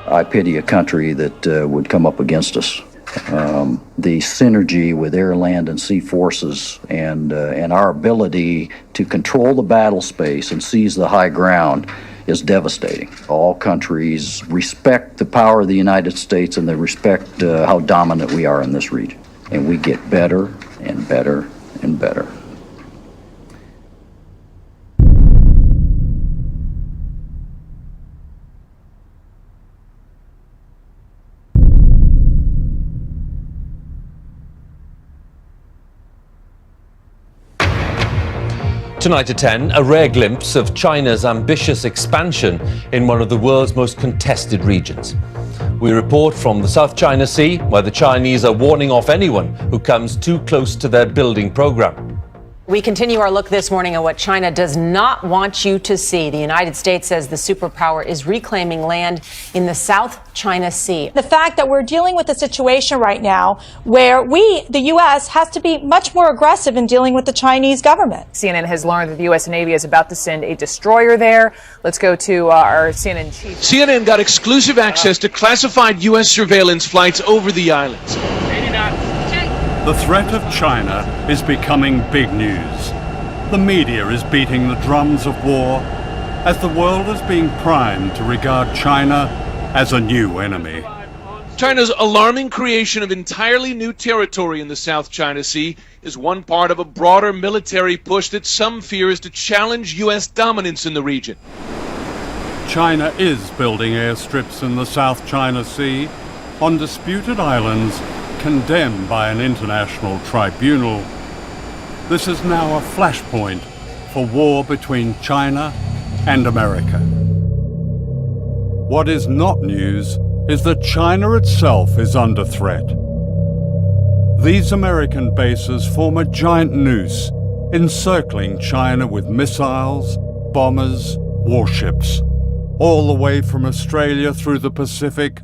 I pity a country that would come up against us. The synergy with air, land, and sea forces and our ability to control the battle space and seize the high ground is devastating. All countries respect the power of the United States and they respect how dominant we are in this region. And we get better and better and better. Tonight at 10, a rare glimpse of China's ambitious expansion in one of the world's most contested regions. We report from the South China Sea, where the Chinese are warning off anyone who comes too close to their building program. We continue our look this morning at what China does not want you to see. The United States says the superpower is reclaiming land in the South China Sea. The fact that we're dealing with a situation right now where the U.S., has to be much more aggressive in dealing with the Chinese government. CNN has learned that the U.S. Navy is about to send a destroyer there. Let's go to our CNN chief. CNN got exclusive access to classified U.S. surveillance flights over the islands. The threat of China is becoming big news. The media is beating the drums of war as the world is being primed to regard China as a new enemy. China's alarming creation of entirely new territory in the South China Sea is one part of a broader military push that some fear is to challenge U.S. dominance in the region. China is building airstrips in the South China Sea on disputed islands condemned by an international tribunal. This is now a flashpoint for war between China and America. What is not news is that China itself is under threat. These American bases form a giant noose encircling China with missiles, bombers, warships, all the way from Australia through the Pacific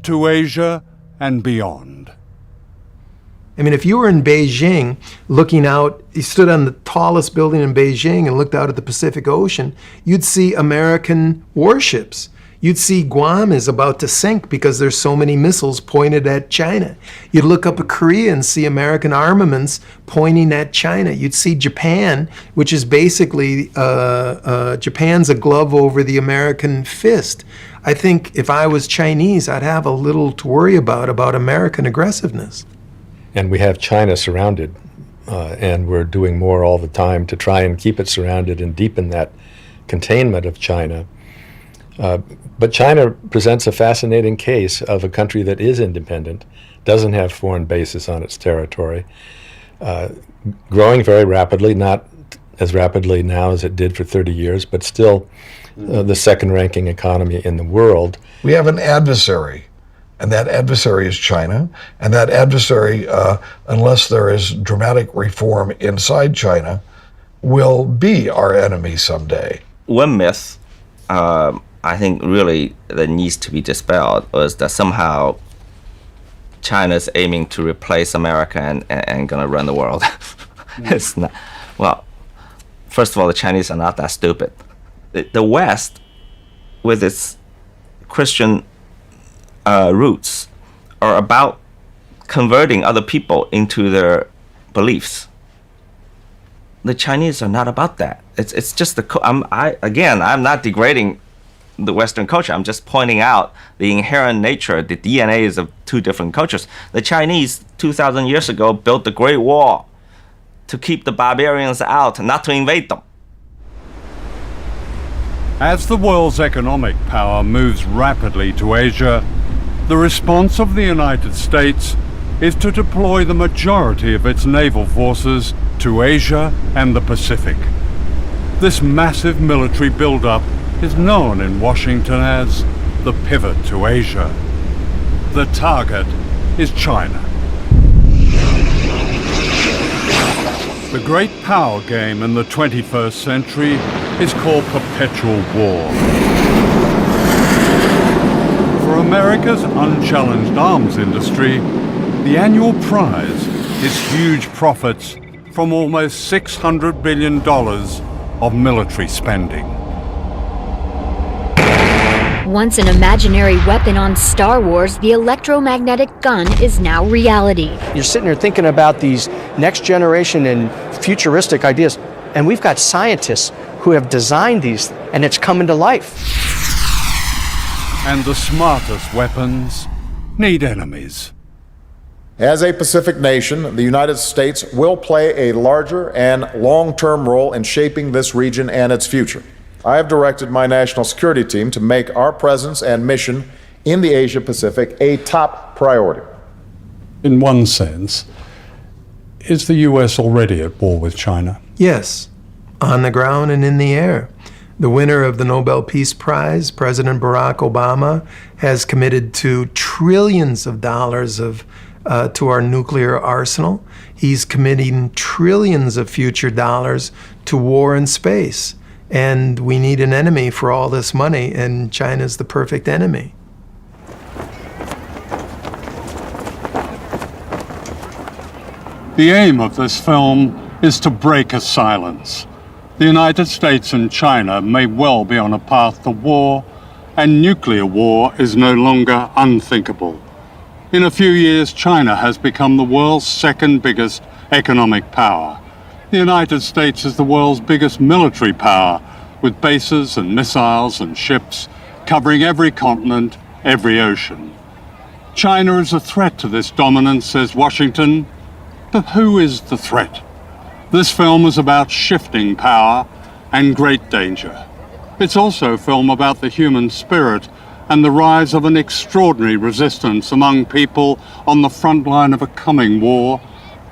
to Asia and beyond. I mean, if you were in Beijing looking out, you stood on the tallest building in Beijing and looked out at the Pacific Ocean, you'd see American warships. You'd see Guam is about to sink because there's so many missiles pointed at China. You'd look up at Korea and see American armaments pointing at China. You'd see Japan, which is basically, Japan's a glove over the American fist. I think if I was Chinese, I'd have a little to worry about American aggressiveness. And we have China surrounded, and we're doing more all the time to try and keep it surrounded and deepen that containment of China. But China presents a fascinating case of a country that is independent, doesn't have foreign bases on its territory, growing very rapidly, not as rapidly now as it did for 30 years, but still the second-ranking economy in the world. We have an adversary. And that adversary is China. And that adversary, unless there is dramatic reform inside China, will be our enemy someday. One myth, I think really that needs to be dispelled is that somehow China's aiming to replace America and going to run the world. It's not. Well, first of all, the Chinese are not that stupid. The West, with its Christian roots, are about converting other people into their beliefs. The Chinese are not about that. It's just I'm not degrading the Western culture. I'm just pointing out the inherent nature, the DNAs of two different cultures. The Chinese 2,000 years ago built the Great Wall to keep the barbarians out, not to invade them. As the world's economic power moves rapidly to Asia, the response of the United States is to deploy the majority of its naval forces to Asia and the Pacific. This massive military buildup is known in Washington as the pivot to Asia. The target is China. The great power game in the 21st century is called perpetual war. For America's unchallenged arms industry, the annual prize is huge profits from almost $600 billion of military spending. Once an imaginary weapon on Star Wars, the electromagnetic gun is now reality. You're sitting here thinking about these next generation and futuristic ideas, and we've got scientists who have designed these, and it's coming to life. And the smartest weapons need enemies. As a Pacific nation, the United States will play a larger and long-term role in shaping this region and its future. I have directed my national security team to make our presence and mission in the Asia-Pacific a top priority. In one sense, is the US already at war with China? Yes, on the ground and in the air. The winner of the Nobel Peace Prize, President Barack Obama, has committed to trillions of dollars to our nuclear arsenal. He's committing trillions of future dollars to war in space. And we need an enemy for all this money, and China's the perfect enemy. The aim of this film is to break a silence. The United States and China may well be on a path to war, and nuclear war is no longer unthinkable. In a few years, China has become the world's second biggest economic power. The United States is the world's biggest military power, with bases and missiles and ships covering every continent, every ocean. China is a threat to this dominance, says Washington. But who is the threat? This film is about shifting power and great danger. It's also a film about the human spirit and the rise of an extraordinary resistance among people on the front line of a coming war,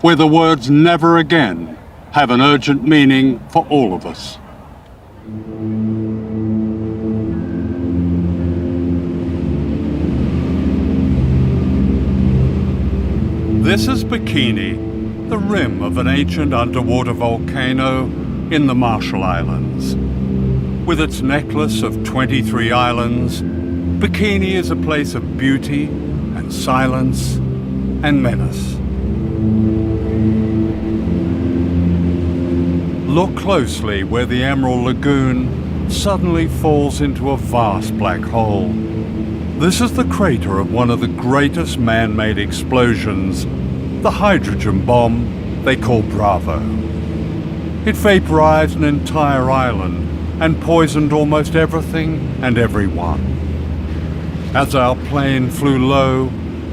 where the words "never again" have an urgent meaning for all of us. This is Bikini, the rim of an ancient underwater volcano in the Marshall Islands. With its necklace of 23 islands, Bikini is a place of beauty and silence and menace. Look closely where the Emerald Lagoon suddenly falls into a vast black hole. This is the crater of one of the greatest man-made explosions, the hydrogen bomb they call Bravo. It vaporized an entire island and poisoned almost everything and everyone. As our plane flew low,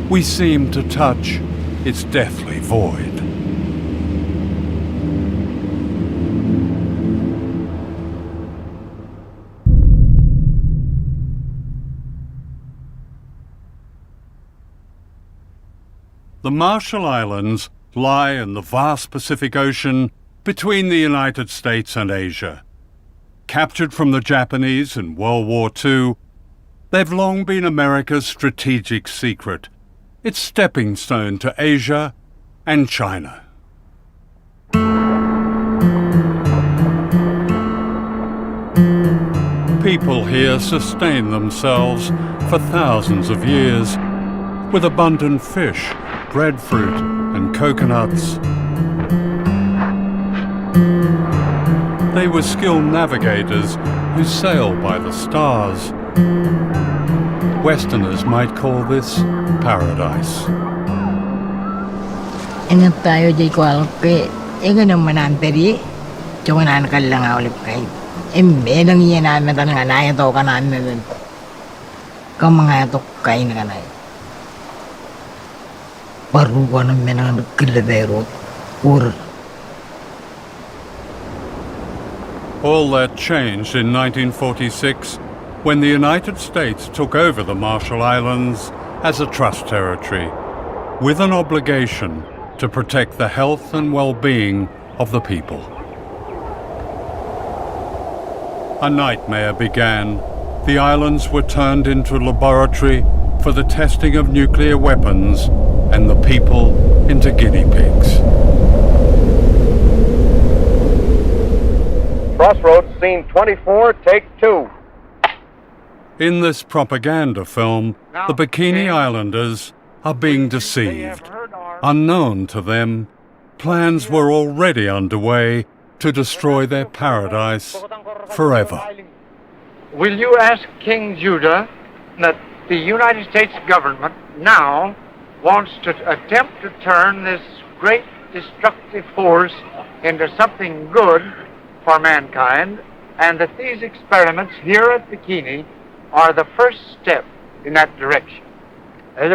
we seemed to touch its deathly void. The Marshall Islands lie in the vast Pacific Ocean between the United States and Asia. Captured from the Japanese in World War II, they've long been America's strategic secret, its stepping stone to Asia and China. People here sustain themselves for thousands of years with abundant fish, breadfruit, and coconuts. They were skilled navigators who sail by the stars. Westerners might call this paradise. Ingat tayo di kualpe, ega nang mananteri, cuma nan kalang awalip kayo. Medang iya namin tanang anaya to kanan namin. Kamangatok kayo na kanay. Baru ko na menang kilabero, ur. All that changed in 1946 when the United States took over the Marshall Islands as a trust territory, with an obligation to protect the health and well-being of the people. A nightmare began. The islands were turned into a laboratory for the testing of nuclear weapons and the people into guinea pigs. Crossroads, scene 24, take 2. In this propaganda film, the Bikini Islanders are being deceived. Unknown to them, plans were already underway to destroy their paradise forever. will you ask King Judah that the United States government now wants to attempt to turn this great destructive force into something good for mankind, and that these experiments here at Bikini are the first step in that direction? Tell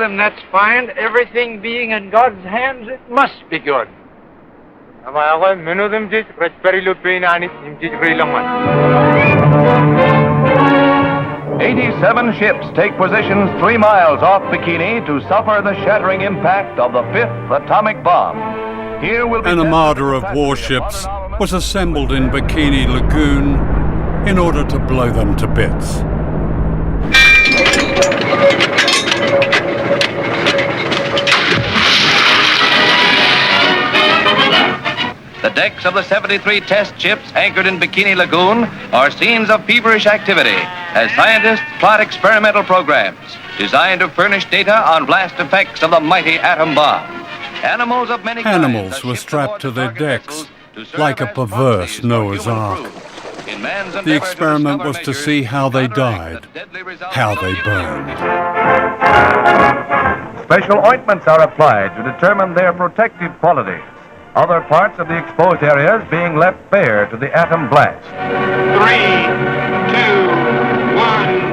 him that's fine. Everything being in God's hands, it must be good. 87 ships take positions 3 miles off Bikini to suffer the shattering impact of the 5th atomic bomb. Here will be An armada of warships was assembled in Bikini Lagoon in order to blow them to bits. The decks of the 73 test ships anchored in Bikini Lagoon are scenes of feverish activity as scientists plot experimental programs designed to furnish data on blast effects of the mighty atom bomb. Animals of many Animals were strapped to their decks like a perverse Noah's Ark. The experiment was to see how they died, how they burned. Special ointments are applied to determine their protective qualities. Other parts of the exposed areas being left bare to the atom blast. 3, 2, 1.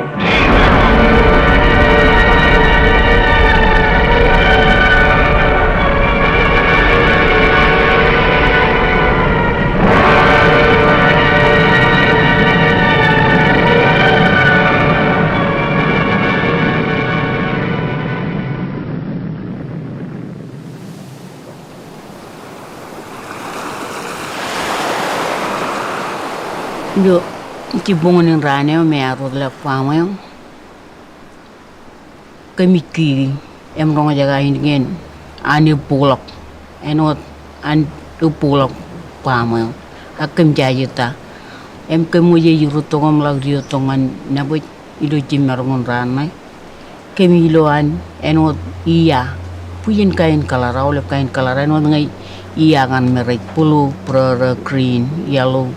Yo, ci bongonin rane me arod la kwamo. Kami ki em rong jaga ingin ani pulak enot an tu pulak kwamo. Akem jayuta. Em kemu ye yurutongom lag tongan nabut ido jimarmon rane. Kemi loan enot iya. Puyin kain kalarau le kain kalara enot ngai iya kan merik pulu pro green yellow.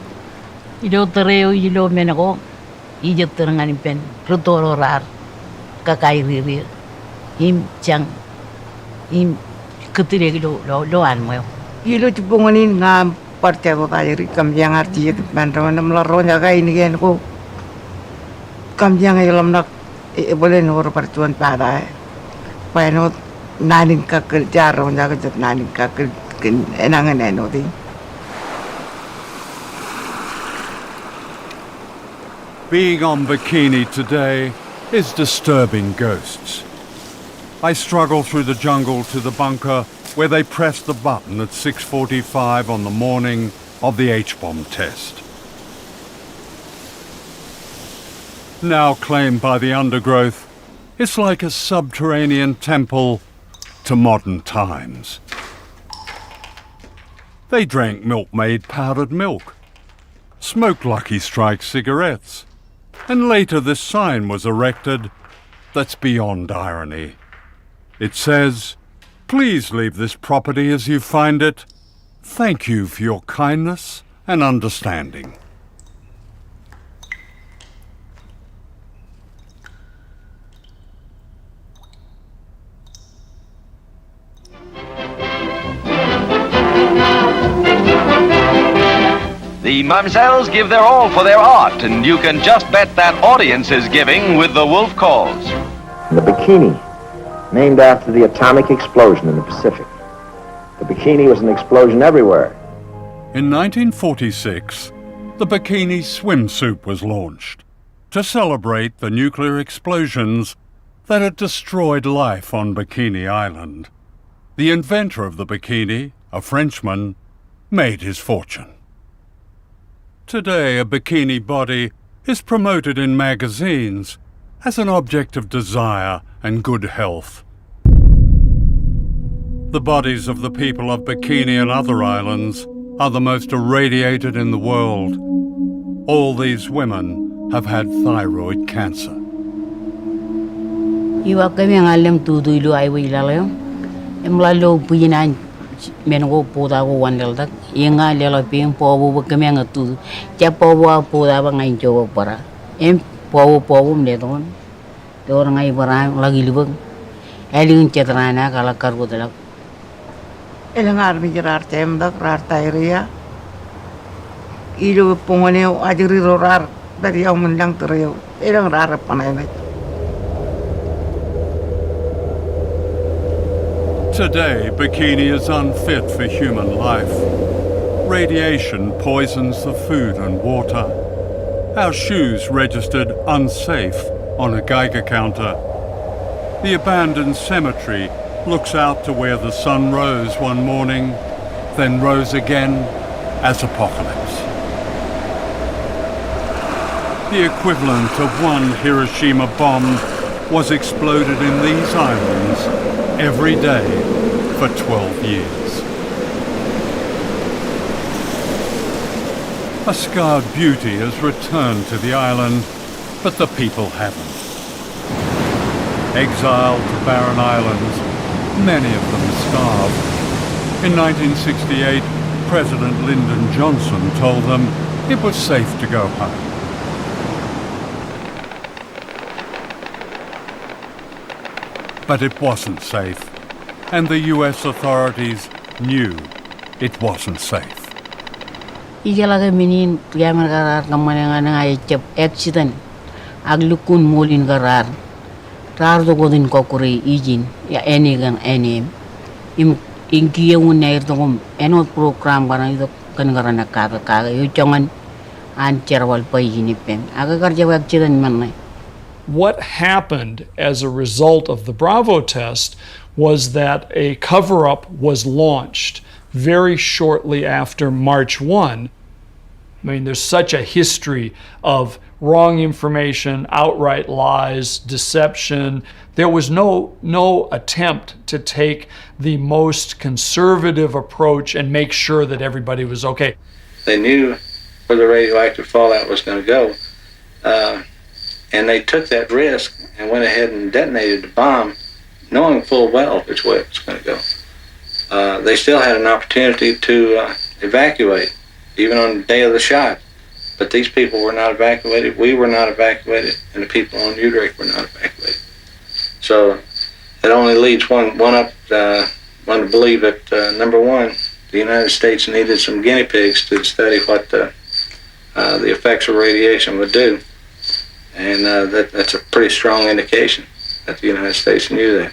Ido tereo ilo menako ijo terangan pen rutoro rar kakai riri im chang im ketire ido lo an mo ilo cipungonin ngam parte ko kayri kamjang arti ke bantaman melaro jaga ini kan ko kamjang ilom nak boleh nor pertuan pada paino nanin ka kerja ron jaga jat nanin ka enangan enoti. Being on Bikini today is disturbing ghosts. I struggle through the jungle to the bunker where they pressed the button at 6:45 on the morning of the H-bomb test. Now claimed by the undergrowth, it's like a subterranean temple to modern times. They drank milk-made powdered milk, smoked Lucky Strike cigarettes, and later this sign was erected that's beyond irony. It says, "Please leave this property as you find it. Thank you for your kindness and understanding." The Myitsone give their all for their art, and you can just bet that audience is giving with the wolf calls. The Bikini, named after the atomic explosion in the Pacific. The Bikini was an explosion everywhere. In 1946, the Bikini swimsuit was launched to celebrate the nuclear explosions that had destroyed life on Bikini Island. The inventor of the Bikini, a Frenchman, made his fortune. Today, a bikini body is promoted in magazines as an object of desire and good health. The bodies of the people of Bikini and other islands are the most irradiated in the world. All these women have had thyroid cancer. Iwa kami ang alam tudo ilo ay wilalay. Emlalo puyinan mengo poda go wandel dak yenga lelo ping pobu kemeng tu ja pobu poda ba ngai jo para em pobu mledon dor ngai bara lagi libeng elin cetrana kala karbo dalak elangar mi jerar tem dak rar tairia ido pongone ajuri rorar dari yang mendang tereu elang rar panai. Today, Bikini is unfit for human life. Radiation poisons the food and water. Our shoes registered unsafe on a Geiger counter. The abandoned cemetery looks out to where the sun rose one morning, then rose again as apocalypse. The equivalent of one Hiroshima bomb was exploded in these islands every day for 12 years. A scarred beauty has returned to the island, but the people haven't. Exiled to barren islands, many of them starved. In 1968, President Lyndon Johnson told them it was safe to go home. But it wasn't safe, and the US authorities knew it wasn't safe. Ijalaga minin priamar garar kamananga ngai cep accident aglukun molin garar rar do godin kokore ijin ya enigan enim im inkiye unair dongom eno program bana ido kan garana kaga yo jongan an cerwal payini pem aga garja accident manai. What happened as a result of the Bravo test was that a cover-up was launched very shortly after March 1. I mean, there's such a history of wrong information, outright lies, deception. There was no attempt to take the most conservative approach and make sure that everybody was okay. They knew where the radioactive fallout was going to go. And they took that risk and went ahead and detonated the bomb, knowing full well which way it was going to go. They still had an opportunity to evacuate, even on the day of the shot. But these people were not evacuated, we were not evacuated, and the people on Udrich were not evacuated. So it only leads one to believe that, number one, the United States needed some guinea pigs to study what the effects of radiation would do. And that's a pretty strong indication that the United States knew that.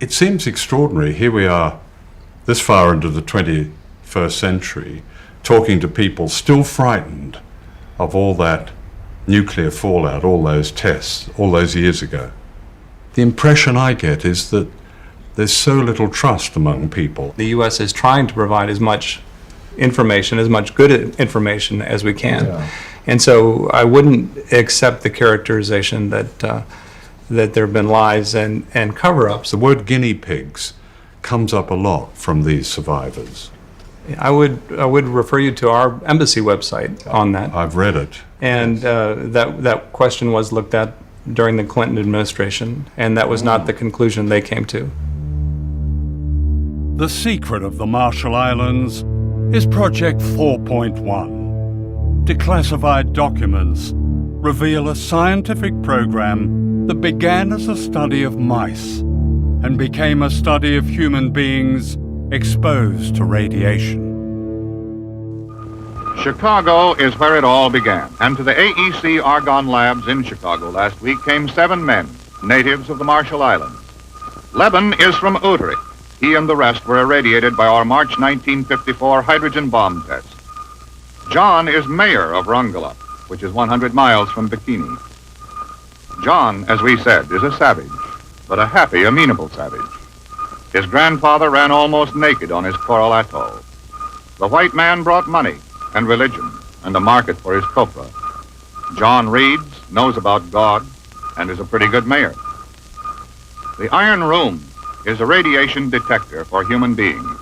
It seems extraordinary. Here we are, this far into the 21st century, talking to people still frightened of all that nuclear fallout, all those tests, all those years ago. The impression I get is that there's so little trust among people. The U.S. is trying to provide as much information, as much good information as we can. Yeah. And so I wouldn't accept the characterization that there have been lies and cover-ups. The word guinea pigs comes up a lot from these survivors. I would refer you to our embassy website on that. I've read it. And that question was looked at during the Clinton administration, and that was not the conclusion they came to. The secret of the Marshall Islands is Project 4.1. Declassified documents reveal a scientific program that began as a study of mice and became a study of human beings exposed to radiation. Chicago is where it all began, and to the AEC Argonne Labs in Chicago last week came 7 men, natives of the Marshall Islands. Leben is from Utrecht. He and the rest were irradiated by our March 1954 hydrogen bomb test. John is mayor of Rongelap, which is 100 miles from Bikini. John, as we said, is a savage, but a happy, amenable savage. His grandfather ran almost naked on his coral atoll. The white man brought money and religion and a market for his copra. John reads, knows about God, and is a pretty good mayor. The Iron Room is a radiation detector for human beings.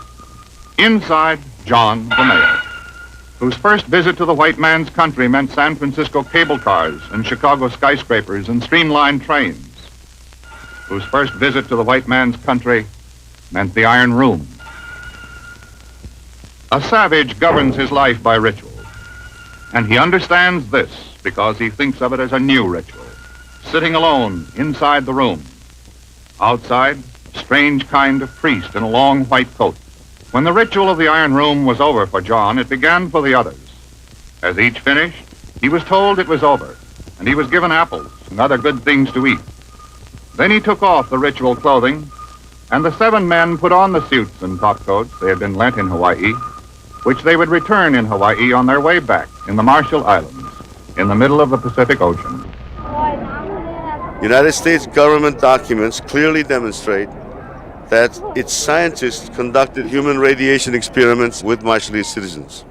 Inside, John, the mayor, whose first visit to the white man's country meant San Francisco cable cars and Chicago skyscrapers and streamlined trains, whose first visit to the white man's country meant the Iron Room. A savage governs his life by ritual. And he understands this because he thinks of it as a new ritual. Sitting alone inside the room. Outside, a strange kind of priest in a long white coat. When the ritual of the Iron Room was over for John, it began for the others. As each finished, he was told it was over, and he was given apples and other good things to eat. Then he took off the ritual clothing, and the 7 men put on the suits and topcoats they had been lent in Hawaii, which they would return in Hawaii on their way back in the Marshall Islands, in the middle of the Pacific Ocean. United States government documents clearly demonstrate that its scientists conducted human radiation experiments with Marshallese citizens.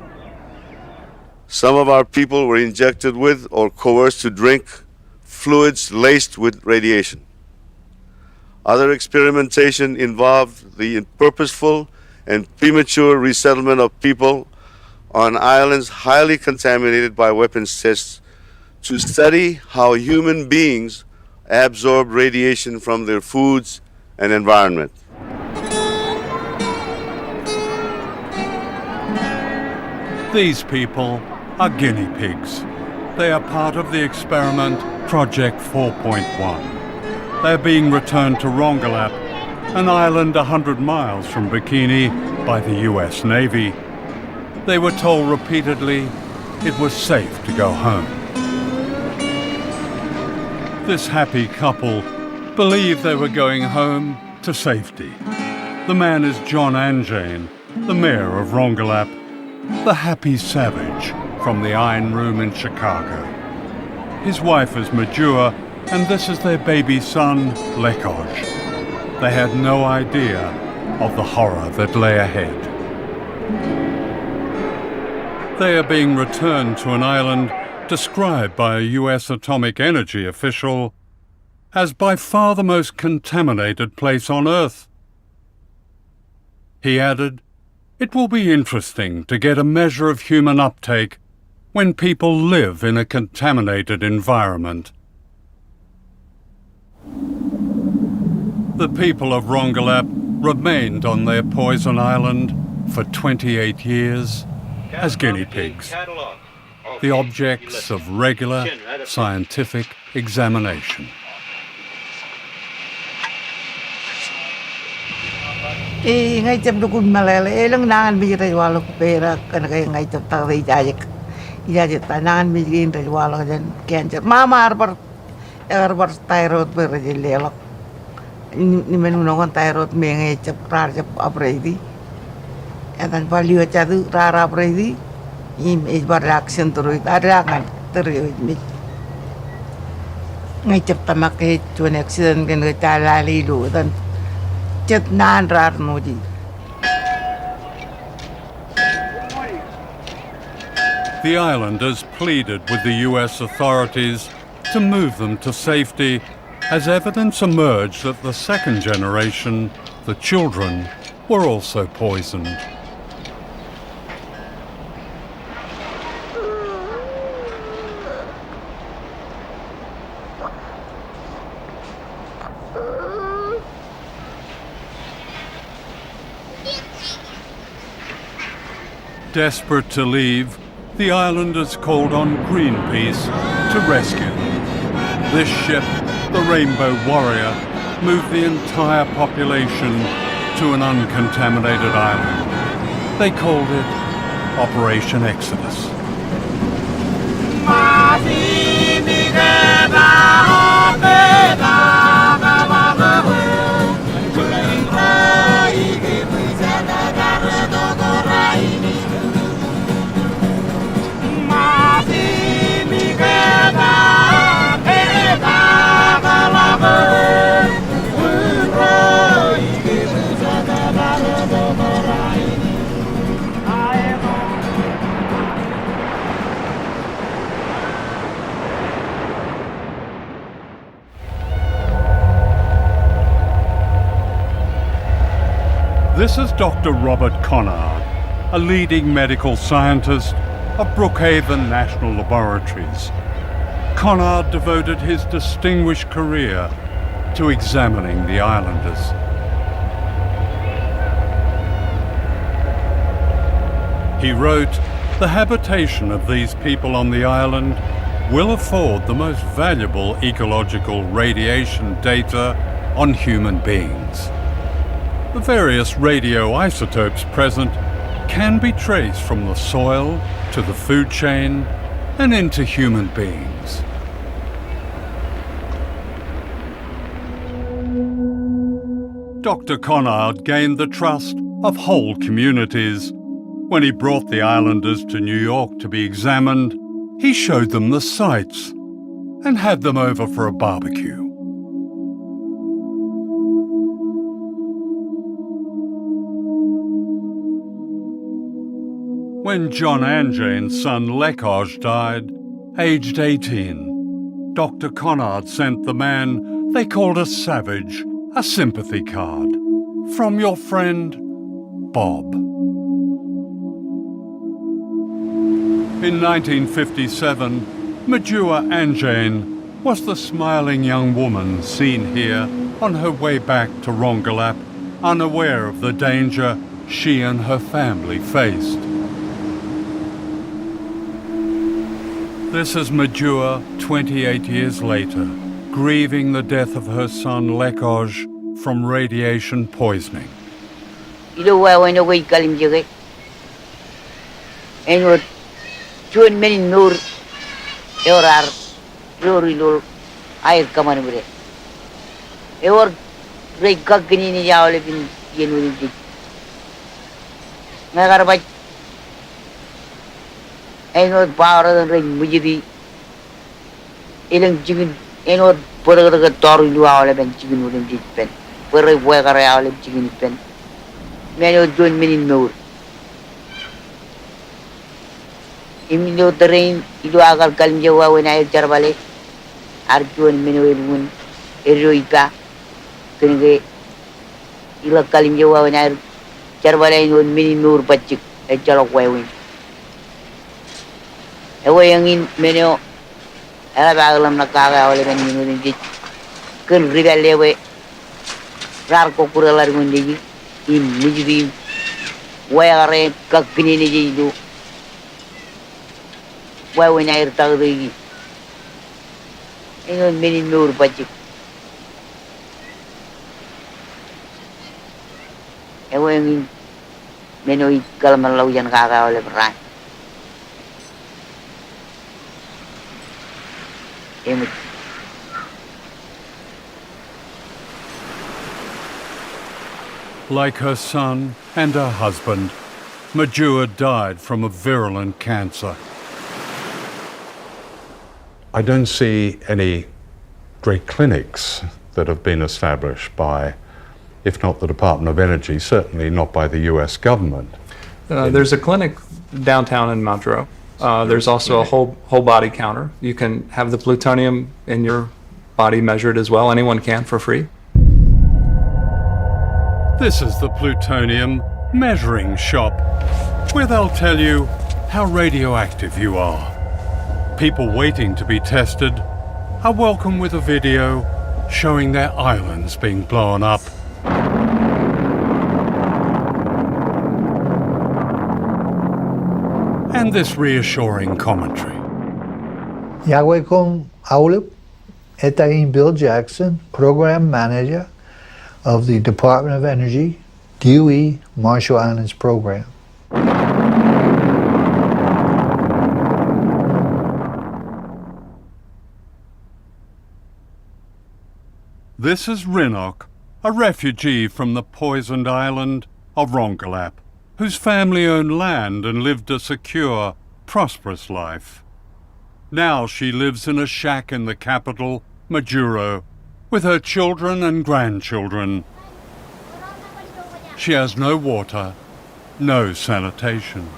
Some of our people were injected with or coerced to drink fluids laced with radiation. Other experimentation involved the purposeful and premature resettlement of people on islands highly contaminated by weapons tests to study how human beings absorb radiation from their foods and environment. These people are guinea pigs. They are part of the experiment Project 4.1. They're being returned to Rongelap, an island 100 miles from Bikini, by the US Navy. They were told repeatedly it was safe to go home. This happy couple believed they were going home to safety. The man is John Anjane, the mayor of Rongelap, the happy savage from the Iron Room in Chicago. His wife is Majua, and this is their baby son, Lekoj. They had no idea of the horror that lay ahead. They are being returned to an island described by a US atomic energy official as by far the most contaminated place on Earth. He added, "It will be interesting to get a measure of human uptake when people live in a contaminated environment." The people of Rongelap remained on their poison island for 28 years as guinea pigs, the objects of regular scientific examination. Ngay chập dukun malele lang nangan bijay walo pera kan kay ngay chap tawi ijajik tanangan bijin ray walo jan kencer mama arbar tyrod berjelelok ni menunong tyrod me ngay chap rar chap apredi etan value chadu rar apredi im isbar action turu adakan turu ngay chap tamak ke chuan accident kan kay talali lu tan chet nan rar noji. The islanders pleaded with the US authorities to move them to safety as evidence emerged that the second generation, the children, were also poisoned. Desperate to leave, the islanders called on Greenpeace to rescue them. This ship, the Rainbow Warrior, moved the entire population to an uncontaminated island. They called it Operation Exodus. This is Dr. Robert Conard, a leading medical scientist of Brookhaven National Laboratories. Conard devoted his distinguished career to examining the islanders. He wrote, "The habitation of these people on the island will afford the most valuable ecological radiation data on human beings. The various radioisotopes present can be traced from the soil to the food chain and into human beings." Dr. Conard gained the trust of whole communities. When he brought the islanders to New York to be examined, he showed them the sights and had them over for a barbecue. When John Anjane's son Lekoj died, aged 18, Dr. Conard sent the man they called a savage a sympathy card from your friend Bob. In 1957, Myitsone Anjane was the smiling young woman seen here on her way back to Rongelap, unaware of the danger she and her family faced. This is Myitsone 28 years later, grieving the death of her son Lekoj from radiation poisoning. Chuan many nur eurar ruril air kaman bre eor rei gagni ni jawle bin yenu di nagar ba eno power rei mujidi ilang jigin eno puraga toru lu awle ben jigin ulem di pen pure boy gare awle jigin pen meno join many nur Imilo terrain itu agar kalim jawa wenai jarbale arjuan menuun eroika kenge ila kalim jawa wenai jarbale inun mini nur pacik jalok wewin ewe yangin menyo ala bagalam nakaga oleh ben minun di kun ribale we rar ko kuralar ngundi im mujudi wayare kakini ni jidu why when I tell the many nur budget. And when many Kalmaloyan Gaga or Lebran. Like her son and her husband, Myitsone died from a virulent cancer. I don't see any great clinics that have been established by, if not the Department of Energy, certainly not by the US government. There's a clinic downtown in Mountro. There's also a whole body counter. You can have the plutonium in your body measured as well. Anyone can for free. This is the plutonium measuring shop, where they'll tell you how radioactive you are. People waiting to be tested are welcome with a video showing their islands being blown up. And this reassuring commentary. Yagwekong Aulip, Etayin Bill Jackson, Program Manager of the Department of Energy, DOE Marshall Islands Program. This is Rinok, a refugee from the poisoned island of Rongelap, whose family owned land and lived a secure, prosperous life. Now she lives in a shack in the capital, Majuro, with her children and grandchildren. She has no water, no sanitation.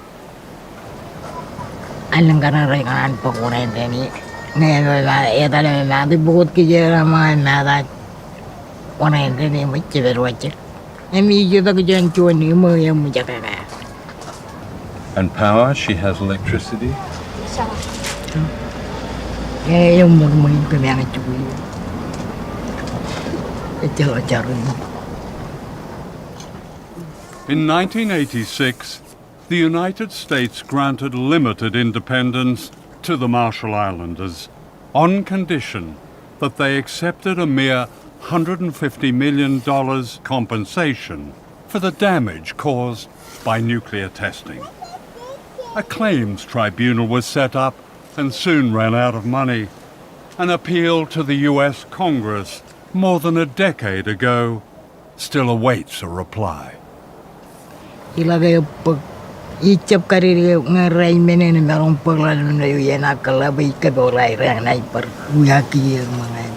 And power, she has electricity? In 1986, the United States granted limited independence to the Marshall Islanders on condition that they accepted a mere $150 million compensation for the damage caused by nuclear testing. A claims tribunal was set up and soon ran out of money. An appeal to the US Congress more than a decade ago still awaits a reply. Icap kariri ngarai menen merong perlahan na yana kalabai kadorai ranai per uyaki mangai.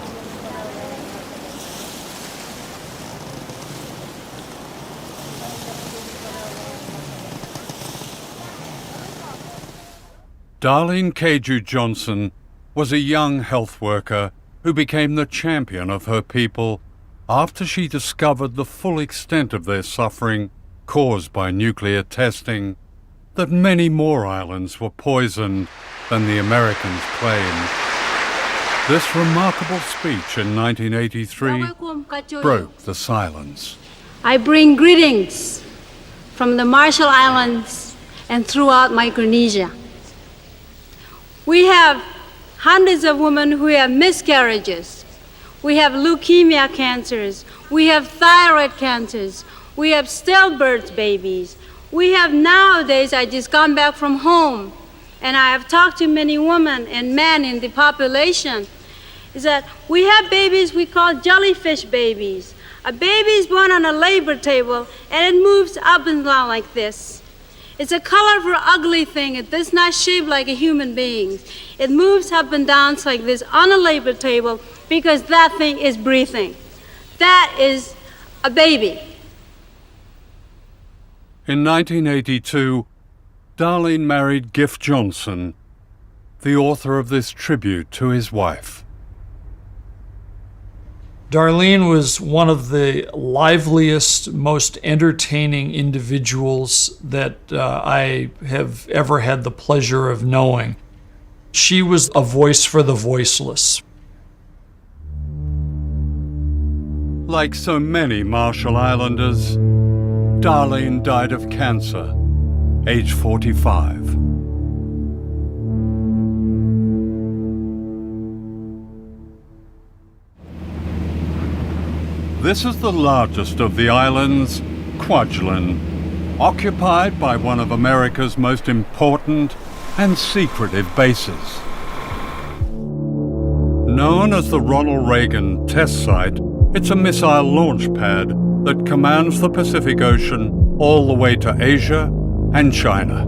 Darlene Keju Johnson was a young health worker who became the champion of her people after she discovered the full extent of their suffering caused by nuclear testing, that many more islands were poisoned than the Americans claimed. This remarkable speech in 1983 broke the silence. I bring greetings from the Marshall Islands and throughout Micronesia. We have hundreds of women who have miscarriages. We have leukemia cancers. We have thyroid cancers. We have stillbirth babies. We have nowadays, I just gone back from home, and I have talked to many women and men in the population, is that we have babies we call jellyfish babies. A baby is born on a labor table, and it moves up and down like this. It's a colorful, ugly thing. It does not shape like a human being. It moves up and down like this on a labor table because that thing is breathing. That is a baby. In 1982, Darlene married Giff Johnson, the author of this tribute to his wife. Darlene was one of the liveliest, most entertaining individuals that I have ever had the pleasure of knowing. She was a voice for the voiceless. Like so many Marshall Islanders, Darlene died of cancer, age 45. This is the largest of the islands, Kwajalein, occupied by one of America's most important and secretive bases. Known as the Ronald Reagan Test Site, it's a missile launch pad that commands the Pacific Ocean all the way to Asia and China.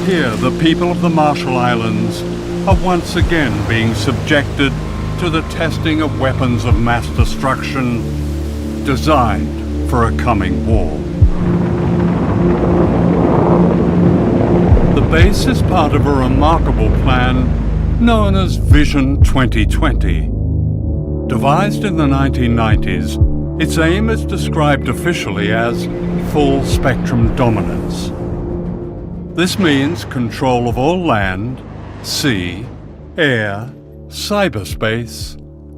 Here, the people of the Marshall Islands are once again being subjected to the testing of weapons of mass destruction designed for a coming war. The base is part of a remarkable plan known as Vision 2020. Devised in the 1990s, its aim is described officially as full spectrum dominance. This means control of all land, sea, air, cyberspace,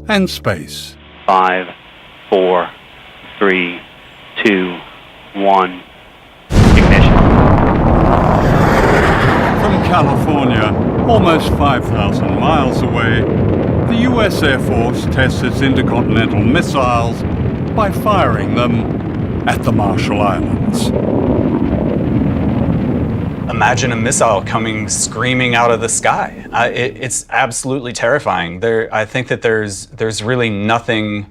and space. 5, 4, 3, 2, 1, ignition. From California, almost 5,000 miles away, the US Air Force tests its intercontinental missiles by firing them at the Marshall Islands. Imagine a missile coming screaming out of the sky. It's absolutely terrifying. I think that there's really nothing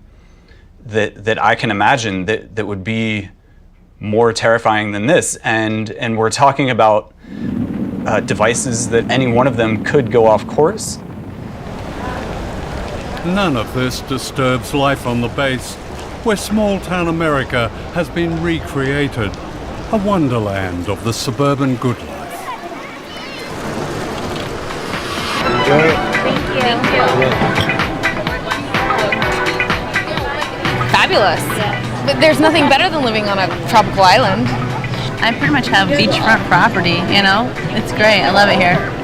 that I can imagine that would be more terrifying than this. And we're talking about devices that any one of them could go off course. None of this disturbs life on the base, where small-town America has been recreated, a wonderland of the suburban good life. Thank you. Fabulous. But there's nothing better than living on a tropical island. I pretty much have beachfront property, you know? It's great. I love it here.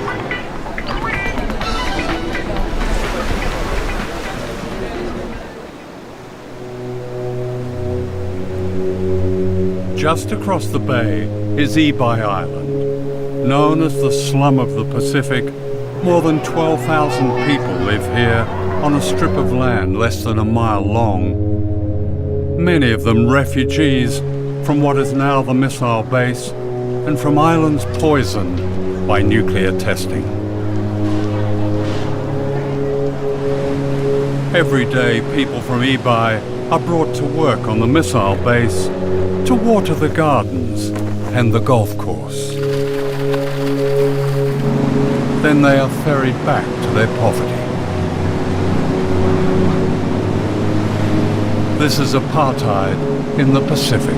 Just across the bay is Ibai Island. Known as the slum of the Pacific, more than 12,000 people live here on a strip of land less than a mile long. Many of them refugees from what is now the missile base and from islands poisoned by nuclear testing. Every day, people from Ibai are brought to work on the missile base to water the gardens and the golf course. Then they are ferried back to their poverty. This is apartheid in the Pacific.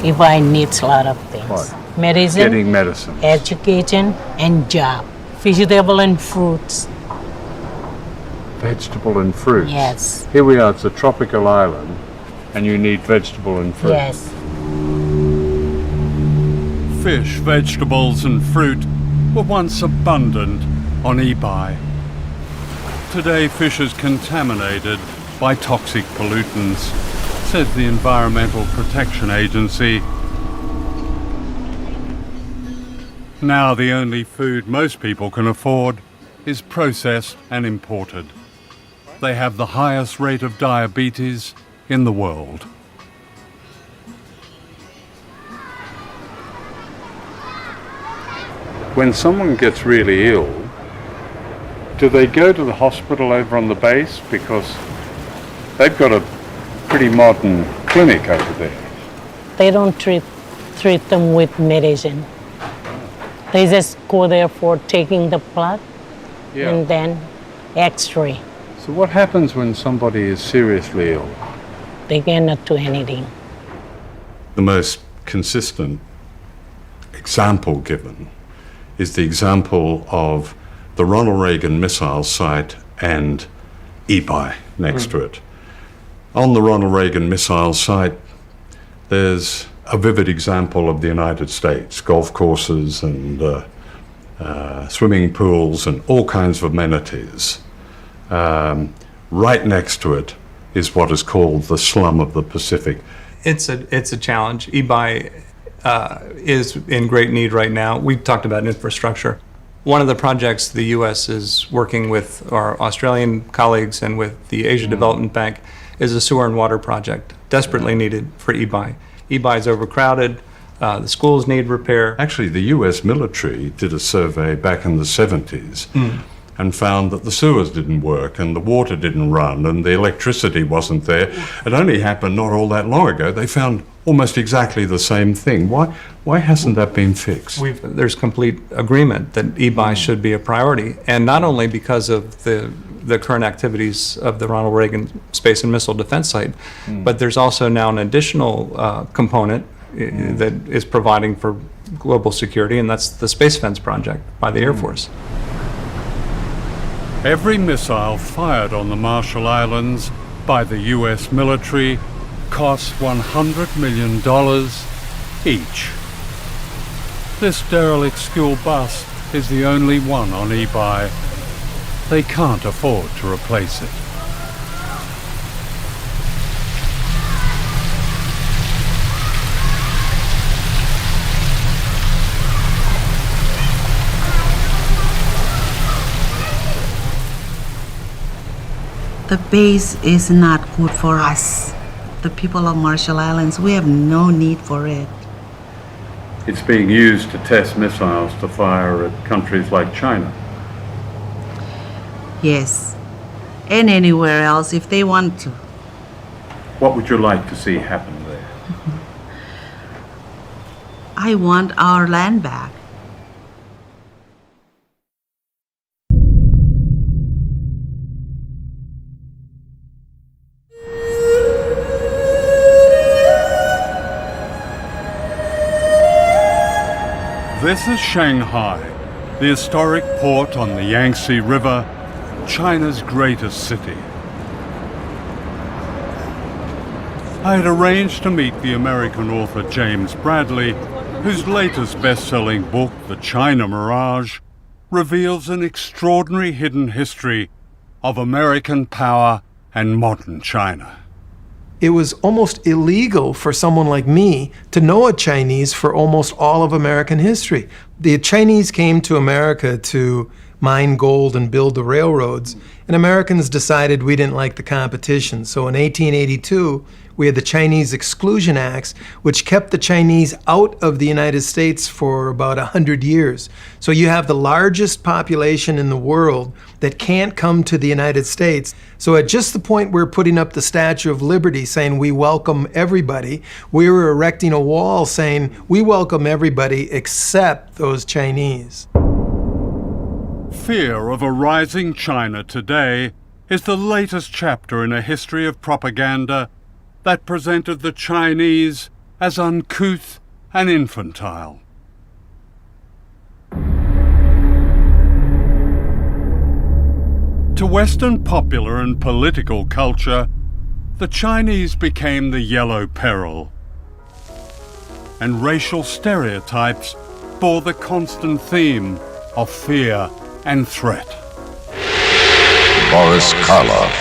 Ibai needs a lot of things. What? Medicine, Getting medicine. education, and job. Vegetable and fruits. Vegetable and fruits. Yes. Here we are, it's a tropical island, and you need vegetable and fruit. Yes. Fish, vegetables, and fruit were once abundant on Ibai. Today, fish is contaminated by toxic pollutants, says the Environmental Protection Agency. Now the only food most people can afford is processed and imported. They have the highest rate of diabetes in the world. When someone gets really ill, do they go to the hospital over on the base? Because they've got a pretty modern clinic over there. They don't treat them with medicine. They just go there for taking the blood and then X-ray. So what happens when somebody is seriously ill? They cannot do anything. The most consistent example given is the example of the Ronald Reagan missile site and Ibai next to it. On the Ronald Reagan missile site, there's a vivid example of the United States, golf courses and swimming pools and all kinds of amenities. Right next to it is what is called the slum of the Pacific. It's a challenge. Ibai is in great need right now. We've talked about infrastructure. One of the projects the U.S. is working with our Australian colleagues and with the Asia Development Bank is a sewer and water project, desperately needed for Ibai. Ibai is overcrowded, the schools need repair. Actually, the U.S. military did a survey back in the 70s and found that the sewers didn't work and the water didn't run and the electricity wasn't there. It only happened not all that long ago. They found almost exactly the same thing. Why hasn't that been fixed? There's complete agreement that Ibai should be a priority, and not only because of the current activities of the Ronald Reagan Space and Missile Defense Site, but there's also now an additional component that is providing for global security, and that's the Space Fence project by the Air Force. Every missile fired on the Marshall Islands by the U.S. military costs $100 million each. This derelict school bus is the only one on Ibai. They can't afford to replace it. The base is not good for us. The people of Marshall Islands, we have no need for it. It's being used to test missiles to fire at countries like China. Yes, and anywhere else if they want to. What would you like to see happen there? I want our land back. This is Shanghai, the historic port on the Yangtze River, China's greatest city. I had arranged to meet the American author James Bradley, whose latest best-selling book, The China Mirage, reveals an extraordinary hidden history of American power and modern China. It was almost illegal for someone like me to know a Chinese for almost all of American history. The Chinese came to America to mine gold and build the railroads, and Americans decided we didn't like the competition. So in 1882, we had the Chinese Exclusion Acts, which kept the Chinese out of the United States for about 100 years. So you have the largest population in the world that can't come to the United States. So at just the point we're putting up the Statue of Liberty saying we welcome everybody, we were erecting a wall saying we welcome everybody except those Chinese. Fear of a rising China today is the latest chapter in a history of propaganda that presented the Chinese as uncouth and infantile. To Western popular and political culture, the Chinese became the yellow peril, and racial stereotypes bore the constant theme of fear and threat. Boris Karloff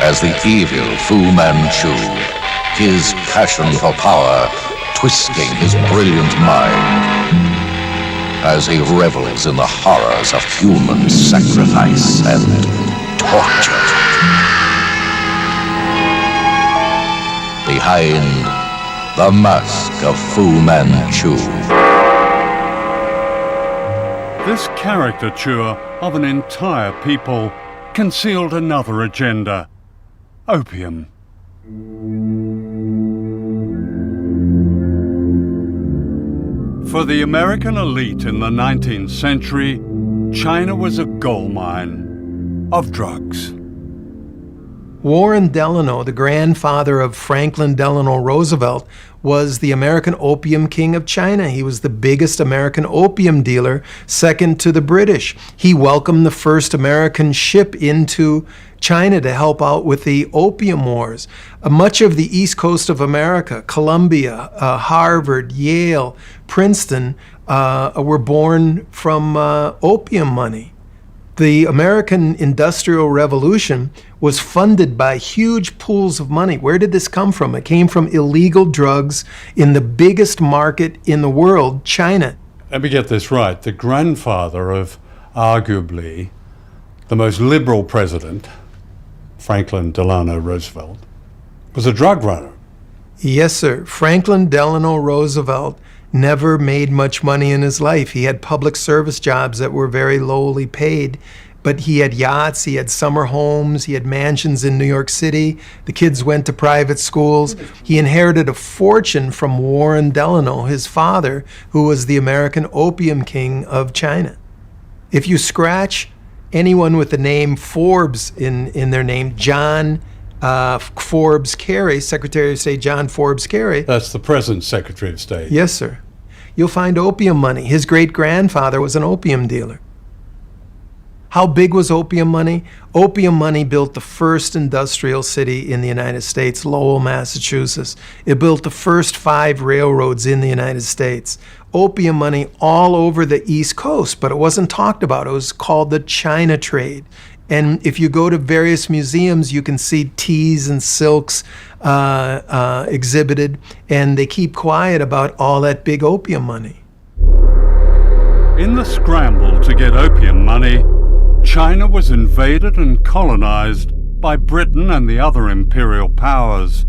as the evil Fu Manchu, his passion for power twisting his brilliant mind as he revels in the horrors of human sacrifice and torture. Behind the mask of Fu Manchu. This caricature of an entire people concealed another agenda: opium. For the American elite in the 19th century, China was a goldmine of drugs. Warren Delano, the grandfather of Franklin Delano Roosevelt, was the American opium king of China. He was the biggest American opium dealer, second to the British. He welcomed the first American ship into China to help out with the opium wars. Much of the east coast of America, Columbia, Harvard, Yale, Princeton, were born from opium money. The American Industrial Revolution was funded by huge pools of money. Where did this come from? It came from illegal drugs in the biggest market in the world, China. Let me get this right. The grandfather of arguably the most liberal president, Franklin Delano Roosevelt, was a drug runner. Yes, sir. Franklin Delano Roosevelt never made much money in his life. He had public service jobs that were very lowly paid, but he had yachts, he had summer homes, he had mansions in New York City. The kids went to private schools. He inherited a fortune from Warren Delano, his father, who was the American opium king of China. If you scratch anyone with the name Forbes in their name, John Forbes Carey, Secretary of State John Forbes Carey. That's the present Secretary of State. Yes, sir. You'll find opium money. His great-grandfather was an opium dealer. How big was opium money? Opium money built the first industrial city in the United States, Lowell, Massachusetts. It built the first 5 railroads in the United States. Opium money all over the East Coast, but it wasn't talked about. It was called the China trade. And if you go to various museums, you can see teas and silks exhibited, and they keep quiet about all that big opium money. In the scramble to get opium money, China was invaded and colonized by Britain and the other imperial powers.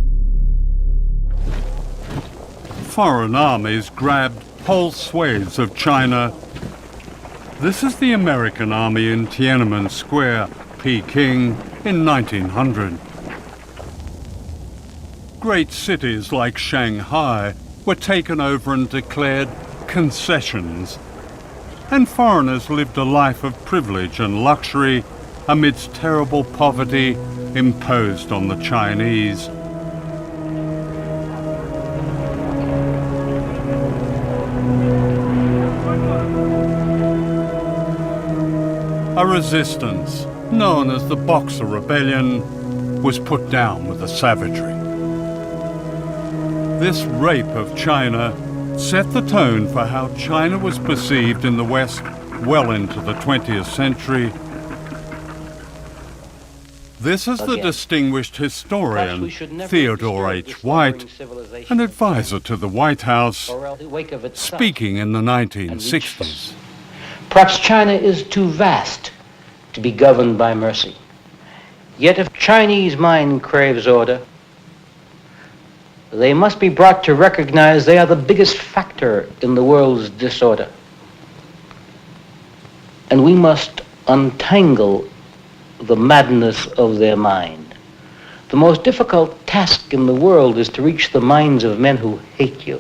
Foreign armies grabbed whole swathes of China. This is the American army in Tiananmen Square, Peking, in 1900. Great cities like Shanghai were taken over and declared concessions, and foreigners lived a life of privilege and luxury amidst terrible poverty imposed on the Chinese. a resistance, known as the Boxer Rebellion, was put down with the savagery. This rape of China set the tone for how China was perceived in the West well into the 20th century. This is the distinguished historian Theodore H. White, an advisor to the White House, speaking in the 1960s. Perhaps China is too vast to be governed by mercy. Yet if Chinese mind craves order, they must be brought to recognize they are the biggest factor in the world's disorder. And we must untangle the madness of their mind. The most difficult task in the world is to reach the minds of men who hate you.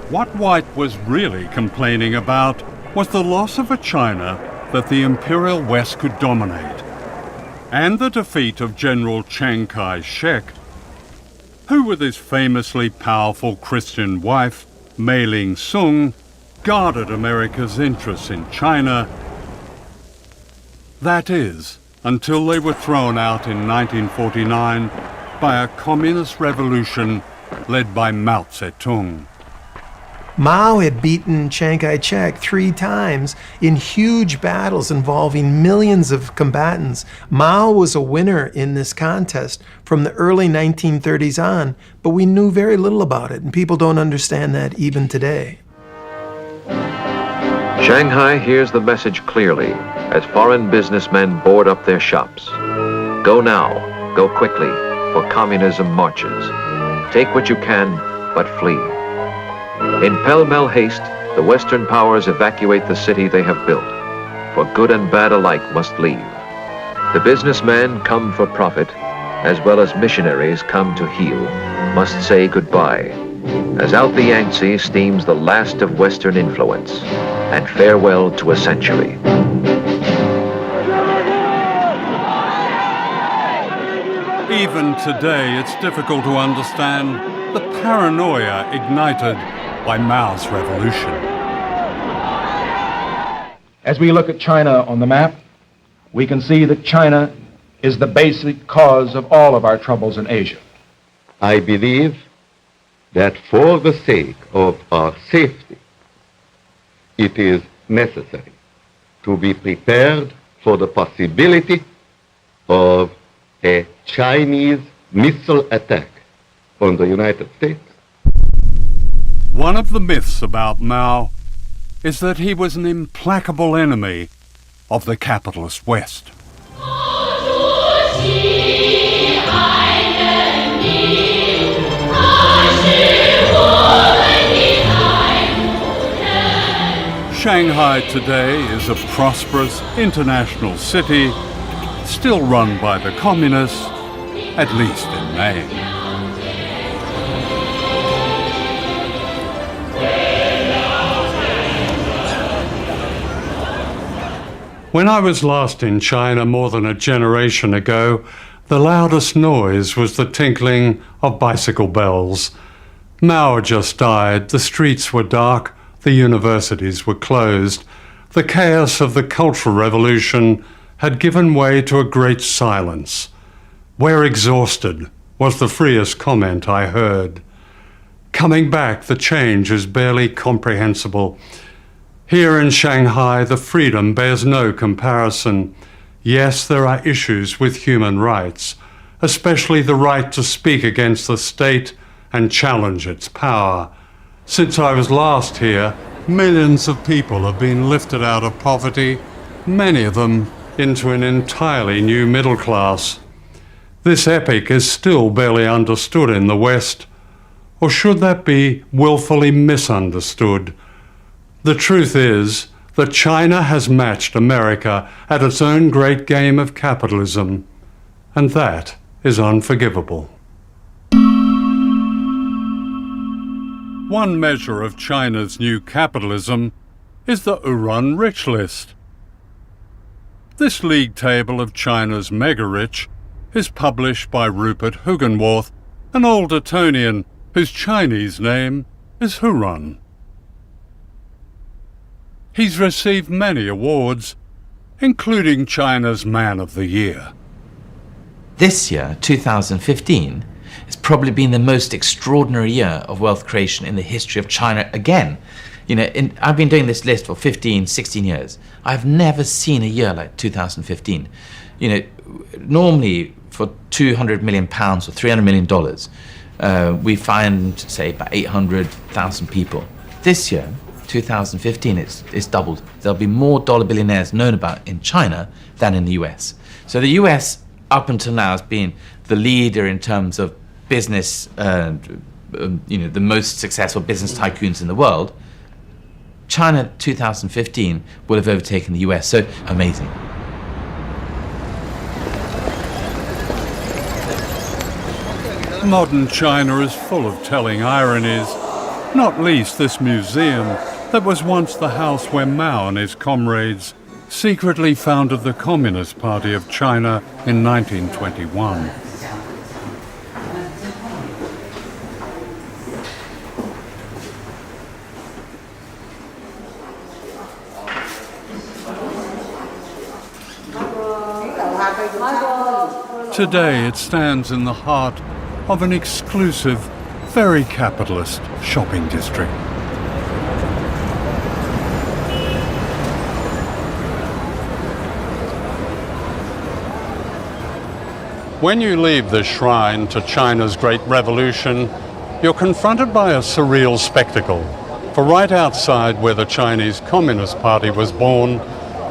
What White was really complaining about was the loss of a China that the Imperial West could dominate, and the defeat of General Chiang Kai-shek, who with his famously powerful Christian wife, Mei Ling-sung, guarded America's interests in China. That is, until they were thrown out in 1949 by a communist revolution led by Mao Zedong. Mao had beaten Chiang Kai-shek 3 times in huge battles involving millions of combatants. Mao was a winner in this contest from the early 1930s on, but we knew very little about it, and people don't understand that even today. Shanghai hears the message clearly as foreign businessmen board up their shops. Go now, go quickly, for communism marches. Take what you can, but flee. In pell-mell haste, the Western powers evacuate the city they have built, for good and bad alike must leave. The businessmen come for profit, as well as missionaries come to heal, must say goodbye, as out the Yangtze steams the last of Western influence, and farewell to a century. Even today, it's difficult to understand the paranoia ignited by Mao's revolution. As we look at China on the map, we can see that China is the basic cause of all of our troubles in Asia. I believe that for the sake of our safety, it is necessary to be prepared for the possibility of a Chinese missile attack on the United States. One of the myths about Mao is that he was an implacable enemy of the capitalist West. Shanghai today is a prosperous international city, still run by the communists, at least in name. When I was last in China more than a generation ago, the loudest noise was the tinkling of bicycle bells. Mao had just died, the streets were dark, the universities were closed. The chaos of the Cultural Revolution had given way to a great silence. "We're exhausted," was the freest comment I heard. Coming back, the change is barely comprehensible. Here in Shanghai, the freedom bears no comparison. Yes, there are issues with human rights, especially the right to speak against the state and challenge its power. Since I was last here, millions of people have been lifted out of poverty, many of them into an entirely new middle class. This epic is still barely understood in the West, or should that be willfully misunderstood? The truth is that China has matched America at its own great game of capitalism, and that is unforgivable. One measure of China's new capitalism is the Uran Rich List. This league table of China's mega-rich is published by Rupert Hugenworth, an old Etonian whose Chinese name is Huron. He's received many awards, including China's Man of the Year. This year, 2015, has probably been the most extraordinary year of wealth creation in the history of China again. You know, I've been doing this list for 15, 16 years. I've never seen a year like 2015. You know, normally for 200 million pounds or $300 million, we find, say, about 800,000 people. This year, 2015, it's doubled. There'll be more dollar billionaires known about in China than in the US. So the US, up until now, has been the leader in terms of business, you know, the most successful business tycoons in the world. China 2015 will have overtaken the US, so amazing. Modern China is full of telling ironies, not least this museum that was once the house where Mao and his comrades secretly founded the Communist Party of China in 1921. Today it stands in the heart of an exclusive, very capitalist shopping district. When you leave the shrine to China's Great Revolution, you're confronted by a surreal spectacle. For right outside where the Chinese Communist Party was born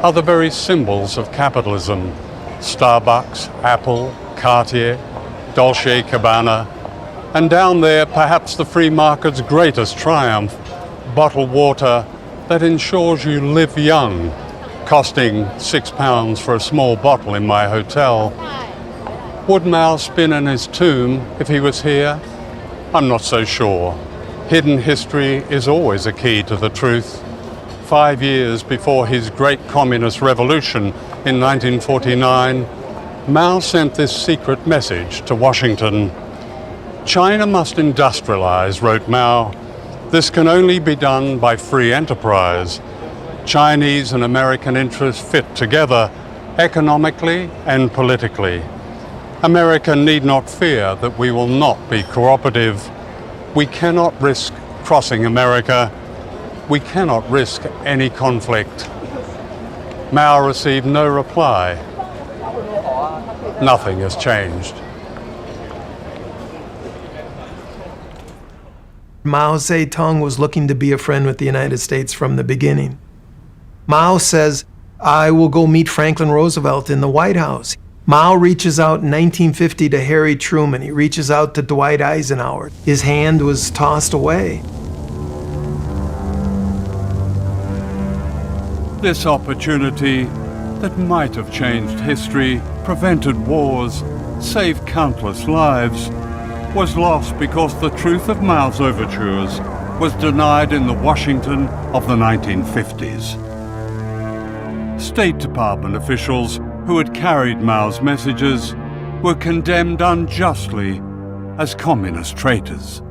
are the very symbols of capitalism. Starbucks, Apple, Cartier, Dolce & Gabbana, and down there perhaps the free market's greatest triumph, bottled water that ensures you live young, costing £6 for a small bottle in my hotel. Would Mao spin in his tomb if he was here? I'm not so sure. Hidden history is always a key to the truth. 5 years before his great communist revolution in 1949, Mao sent this secret message to Washington. China must industrialize, wrote Mao. This can only be done by free enterprise. Chinese and American interests fit together economically and politically. America need not fear that we will not be cooperative. We cannot risk crossing America. We cannot risk any conflict. Mao received no reply. Nothing has changed. Mao Zedong was looking to be a friend with the United States from the beginning. Mao says, I will go meet Franklin Roosevelt in the White House. Mao reaches out in 1950 to Harry Truman. He reaches out to Dwight Eisenhower. His hand was tossed away. This opportunity that might have changed history, prevented wars, saved countless lives, was lost because the truth of Mao's overtures was denied in the Washington of the 1950s. State Department officials who had carried Mao's messages were condemned unjustly as communist traitors.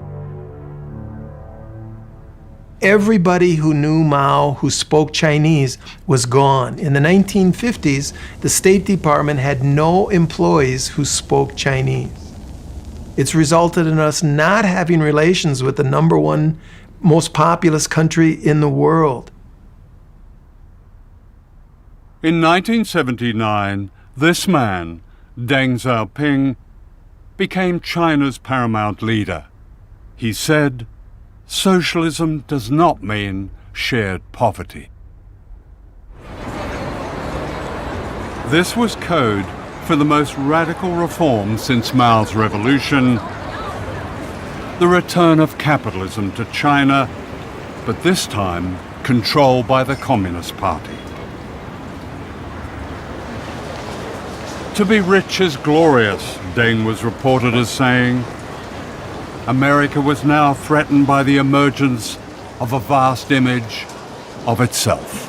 Everybody who knew Mao, who spoke Chinese, was gone. In the 1950s, the State Department had no employees who spoke Chinese. It's resulted in us not having relations with the #1 most populous country in the world. In 1979, this man, Deng Xiaoping, became China's paramount leader. He said, socialism does not mean shared poverty. This was code for the most radical reform since Mao's revolution, the return of capitalism to China, but this time controlled by the Communist Party. To be rich is glorious, Deng was reported as saying. America was now threatened by the emergence of a vast image of itself.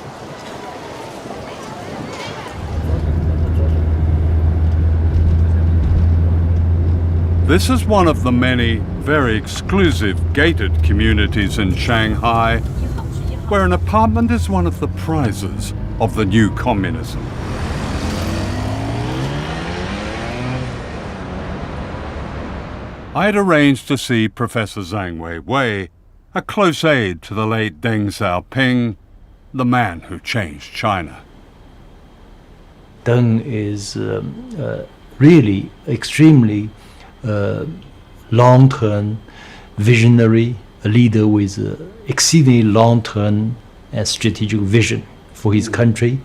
This is one of the many very exclusive gated communities in Shanghai, where an apartment is one of the prizes of the new communism. I had arranged to see Professor Zhang Weiwei, a close aide to the late Deng Xiaoping, the man who changed China. Deng is really extremely long-term visionary, a leader with exceedingly long-term and strategic vision for his country,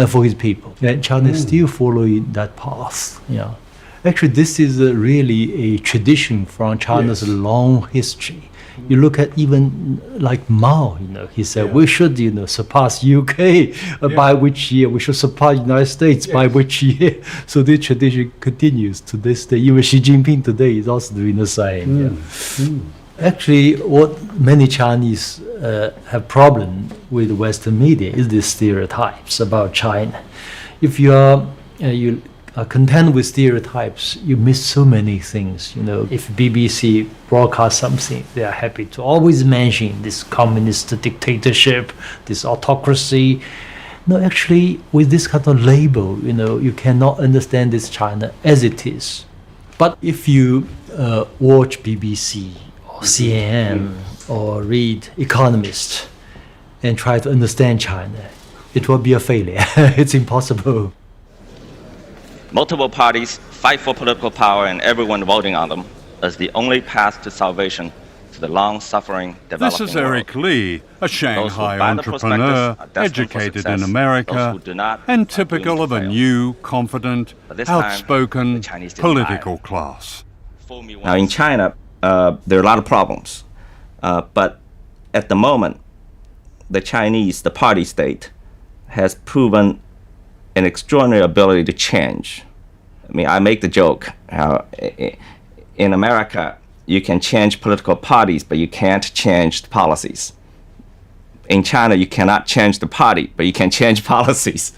for his people. And China is still following that path. Yeah. Actually, this is really a tradition from China's long history. You look at even like Mao, he said we should, surpass UK by which year, we should surpass United States by which year. So this tradition continues to this day. Even Xi Jinping today is also doing the same. Actually, what many Chinese have problem with Western media is the stereotypes about China. If you are content with stereotypes, you miss so many things. If BBC broadcasts something, they are happy to always mention this communist dictatorship, this autocracy. No, actually, with this kind of label, you cannot understand this China as it is. But if you watch BBC or CNN or read Economist and try to understand China, it will be a failure. It's impossible. Multiple parties fight for political power and everyone voting on them as the only path to salvation to the long-suffering developing This is Eric Lee, a Shanghai entrepreneur, educated in America, and typical of a new, confident, outspoken political class. Now in China, there are a lot of problems, but at the moment, the Chinese, the party state, has proven an extraordinary ability to change. I mean, I make the joke how in America you can change political parties, but you can't change the policies. In China, you cannot change the party, but you can change policies.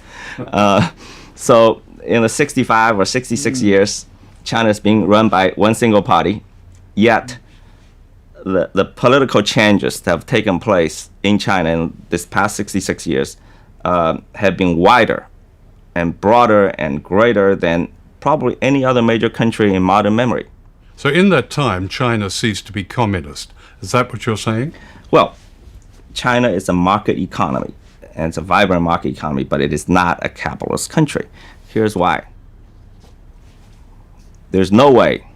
So in the 65 or 66 years, China is being run by one single party, yet the political changes that have taken place in China in this past 66 years have been wider and broader and greater than probably any other major country in modern memory. So in that time, China ceased to be communist. Is that what you're saying? Well, China is a market economy, and it's a vibrant market economy, but it is not a capitalist country. Here's why. There's no way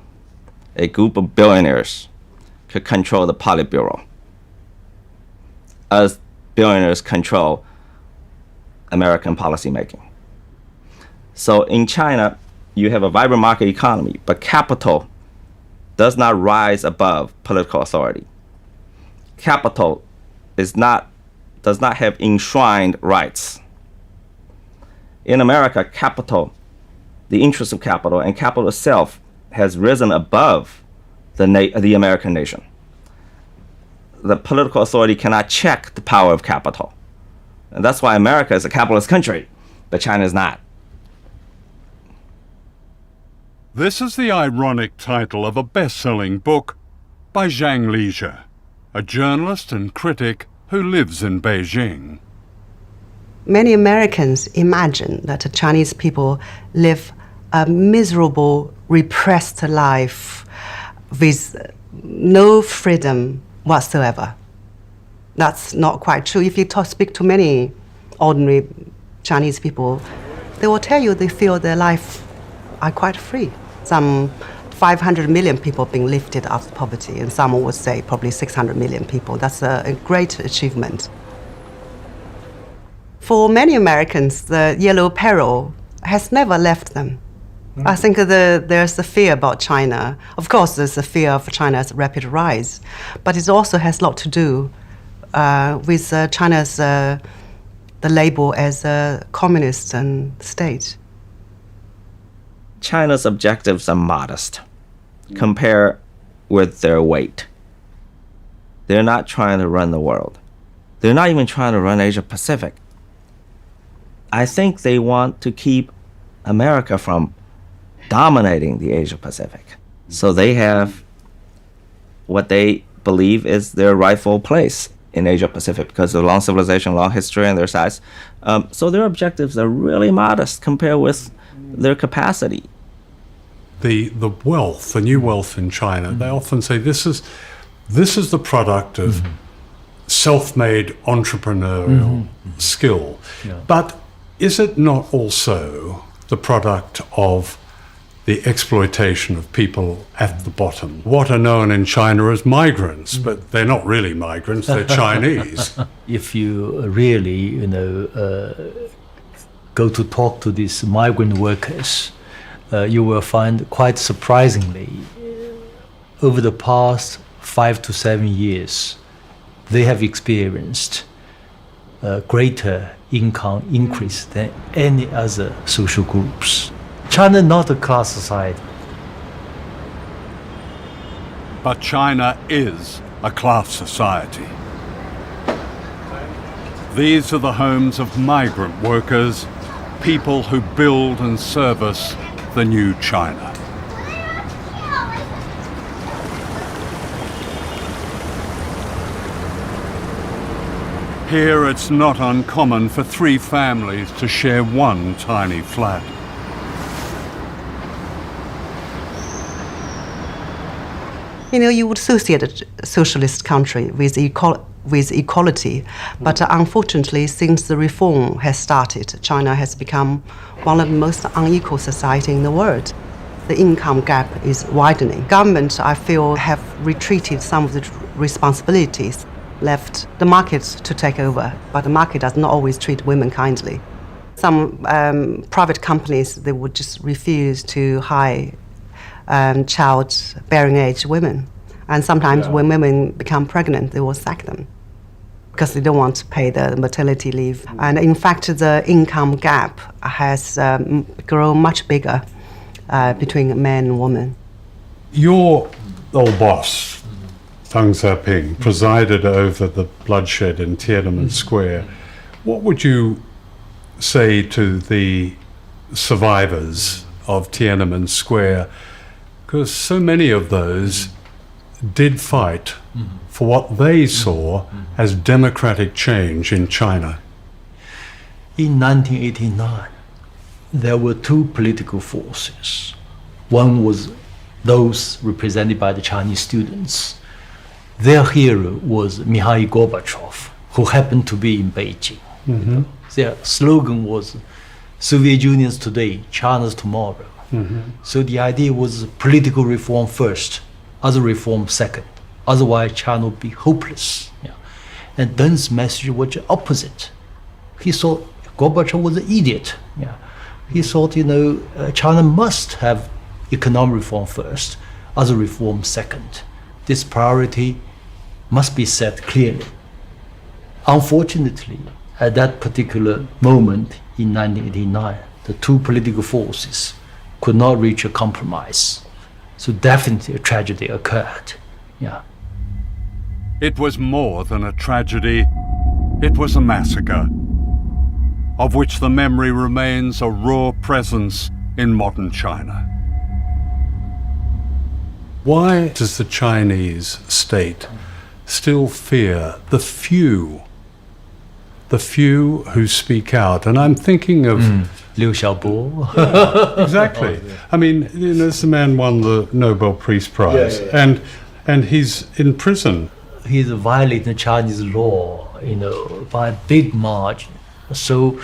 a group of billionaires could control the Politburo as billionaires control American policymaking. So in China, you have a vibrant market economy, but capital does not rise above political authority. Capital does not have enshrined rights. In America, capital, the interest of capital and capital itself has risen above the American nation. The political authority cannot check the power of capital. And that's why America is a capitalist country, but China is not. This is the ironic title of a best-selling book by Zhang Liezhi, a journalist and critic who lives in Beijing. Many Americans imagine that the Chinese people live a miserable, repressed life with no freedom whatsoever. That's not quite true. If you speak to many ordinary Chinese people, they will tell you they feel their life are quite free. Some 500 million people being lifted out of poverty, and some would say probably 600 million people. That's a great achievement. For many Americans, the yellow peril has never left them. I think there's a fear about China. Of course, there's a fear of China's rapid rise, but it also has a lot to do with China's the label as a communist state. China's objectives are modest compared with their weight. They're not trying to run the world. They're not even trying to run Asia Pacific. I think they want to keep America from dominating the Asia Pacific. So they have what they believe is their rightful place in Asia Pacific because of long civilization, long history, and their size. So their objectives are really modest compared with their capacity. The wealth, the new wealth in China, they often say this is the product of self-made entrepreneurial skill. Yeah. But is it not also the product of the exploitation of people at the bottom? What are known in China as migrants, but they're not really migrants, they're Chinese. If you really, go to talk to these migrant workers, you will find quite surprisingly, over the past 5 to 7 years, they have experienced a greater income increase than any other social groups. China is not a class society. But China is a class society. These are the homes of migrant workers, people who build and service the new China. Here it's not uncommon for 3 families to share one tiny flat. You would associate a socialist country with equality, but unfortunately, since the reform has started, China has become one of the most unequal societies in the world. The income gap is widening. Government, I feel, have retreated some of the responsibilities, left the market to take over, but the market does not always treat women kindly. Some private companies, they would just refuse to hire child-bearing age women. And sometimes when women become pregnant, they will sack them because they don't want to pay the maternity leave. And in fact, the income gap has grown much bigger between men and women. Your old boss, Deng Xiaoping, presided over the bloodshed in Tiananmen Square. What would you say to the survivors of Tiananmen Square? Because so many of those did fight for what they saw as democratic change in China. In 1989, there were 2 political forces. One was those represented by the Chinese students. Their hero was Mikhail Gorbachev, who happened to be in Beijing. Their slogan was, Soviet Union's today, China's tomorrow. So the idea was political reform first, other reform second. Otherwise, China would be hopeless. And Deng's message was the opposite. He thought Gorbachev was an idiot. He thought, China must have economic reform first, other reform second. This priority must be set clearly. Unfortunately, at that particular moment in 1989, the 2 political forces could not reach a compromise. So definitely a tragedy occurred. It was more than a tragedy. It was a massacre, of which the memory remains a raw presence in modern China. Why does the Chinese state still fear the few who speak out? And I'm thinking of Liu Xiaobo. Exactly. I mean, this man won the Nobel Peace Prize, and he's in prison. He's violating Chinese law, by a big margin. So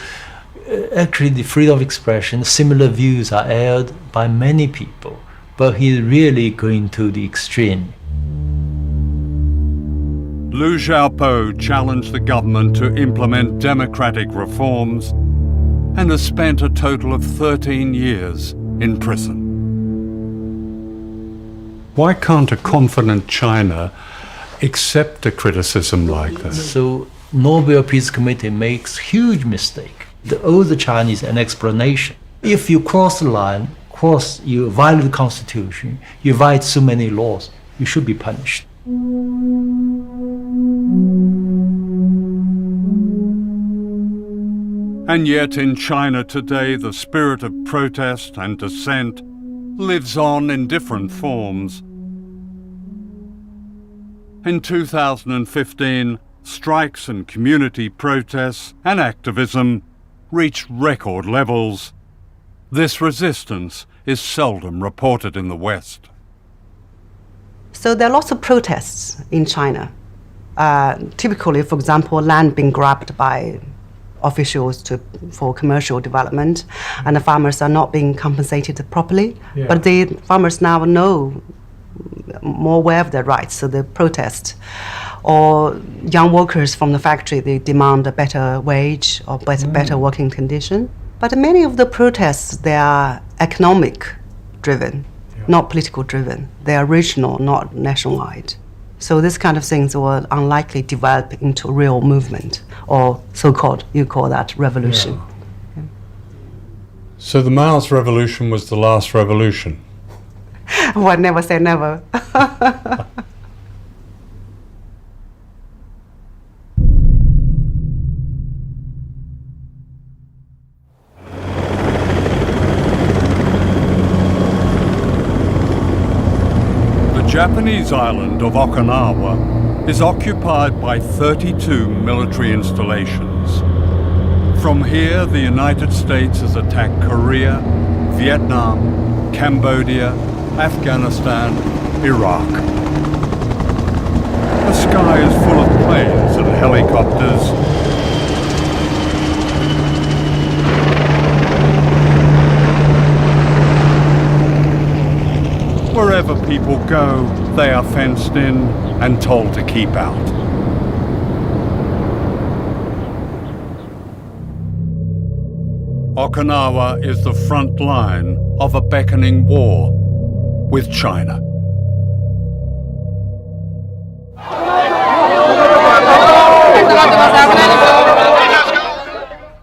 actually the freedom of expression, similar views are aired by many people, but he's really going to the extreme. Liu Xiaobo challenged the government to implement democratic reforms and has spent a total of 13 years in prison. Why can't a confident China accept a criticism like this? So Nobel Peace Committee makes huge mistake. They owe the Chinese an explanation. If you cross the line, you violate the constitution, you violate so many laws, you should be punished. And yet in China today, the spirit of protest and dissent lives on in different forms. In 2015, strikes and community protests and activism reached record levels. This resistance is seldom reported in the West. So there are lots of protests in China. Typically, for example, land being grabbed by officials for commercial development, and the farmers are not being compensated properly. Yeah. But the farmers now know more aware of their rights, so they protest. Or young workers from the factory, they demand a better wage or better working condition. But many of the protests, they are economic driven, not political driven. They are regional, not nationwide. So this kind of things will unlikely develop into real movement, or so-called, you call that revolution. Yeah. So the Mao's revolution was the last revolution? Well, never say never. The Japanese island of Okinawa is occupied by 32 military installations. From here, the United States has attacked Korea, Vietnam, Cambodia, Afghanistan, Iraq. The sky is full of planes and helicopters. Wherever people go, they are fenced in and told to keep out. Okinawa is the front line of a beckoning war with China.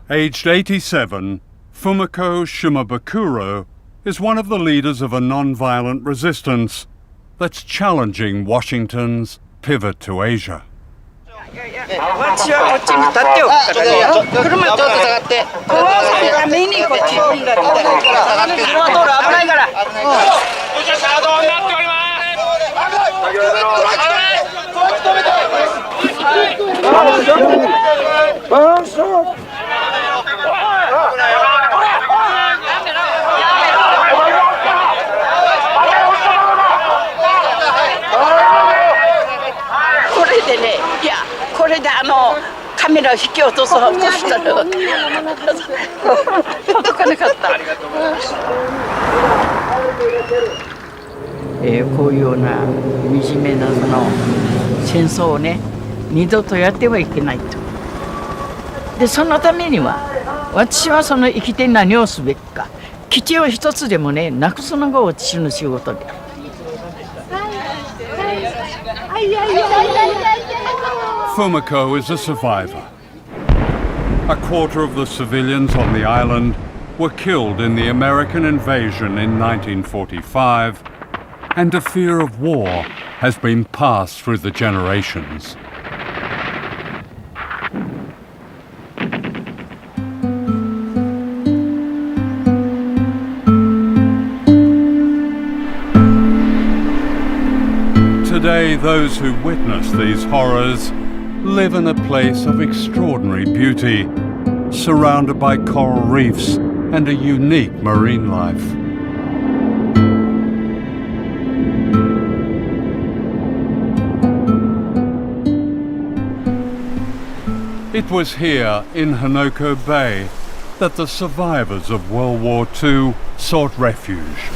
Aged 87, Fumiko Shimabukuro is one of the leaders of a non-violent resistance that's challenging Washington's pivot to Asia. Fumiko is a survivor. A quarter of the civilians on the island were killed in the American invasion in 1945, and a fear of war has been passed through the generations. Today, those who witness these horrors live in a place of extraordinary beauty, surrounded by coral reefs and a unique marine life. It was here in Hanoko Bay that the survivors of World War II sought refuge,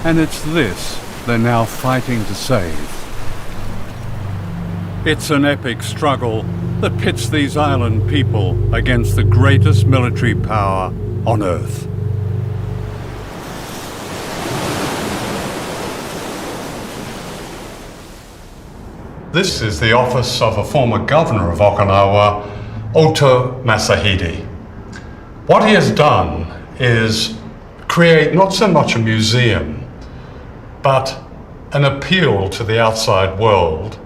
and it's this they're now fighting to save. It's an epic struggle that pits these island people against the greatest military power on Earth. This is the office of a former governor of Okinawa, Oto Masahide. What he has done is create not so much a museum, but an appeal to the outside world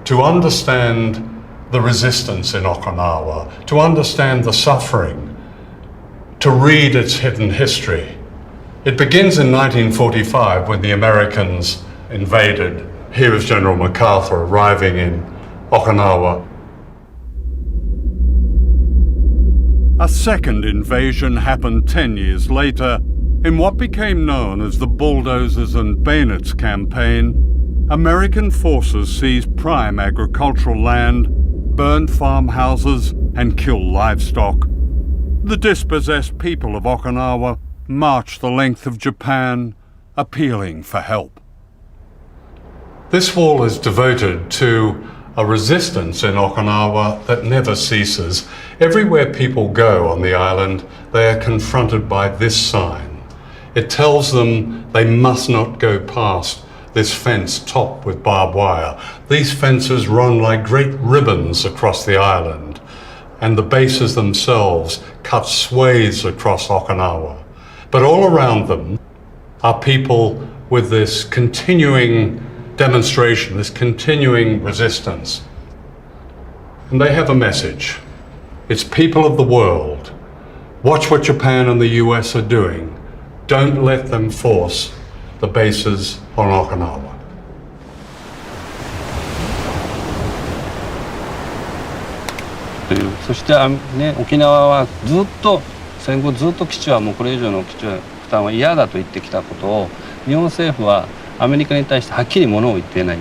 to understand the resistance in Okinawa, to understand the suffering, to read its hidden history. It begins in 1945 when the Americans invaded. Here is General MacArthur arriving in Okinawa. A second invasion happened 10 years later in what became known as the Bulldozers and Bayonets campaign. American forces seized prime agricultural land, burned farmhouses, and killed livestock. The dispossessed people of Okinawa marched the length of Japan, appealing for help. This wall is devoted to a resistance in Okinawa that never ceases. Everywhere people go on the island, they are confronted by this sign. It tells them they must not go past this fence topped with barbed wire. These fences run like great ribbons across the island, and the bases themselves cut swathes across Okinawa. But all around them are people with this continuing demonstration, this continuing resistance. And they have a message. It's people of the world. Watch what Japan and the US are doing. Don't let them force the bases on Okinawa.というそしてね、沖縄はずっと戦後ずっと基地はもうこれ以上の基地は負担は嫌だと言ってきたことを日本政府はアメリカに対してはっきりものを言っていない。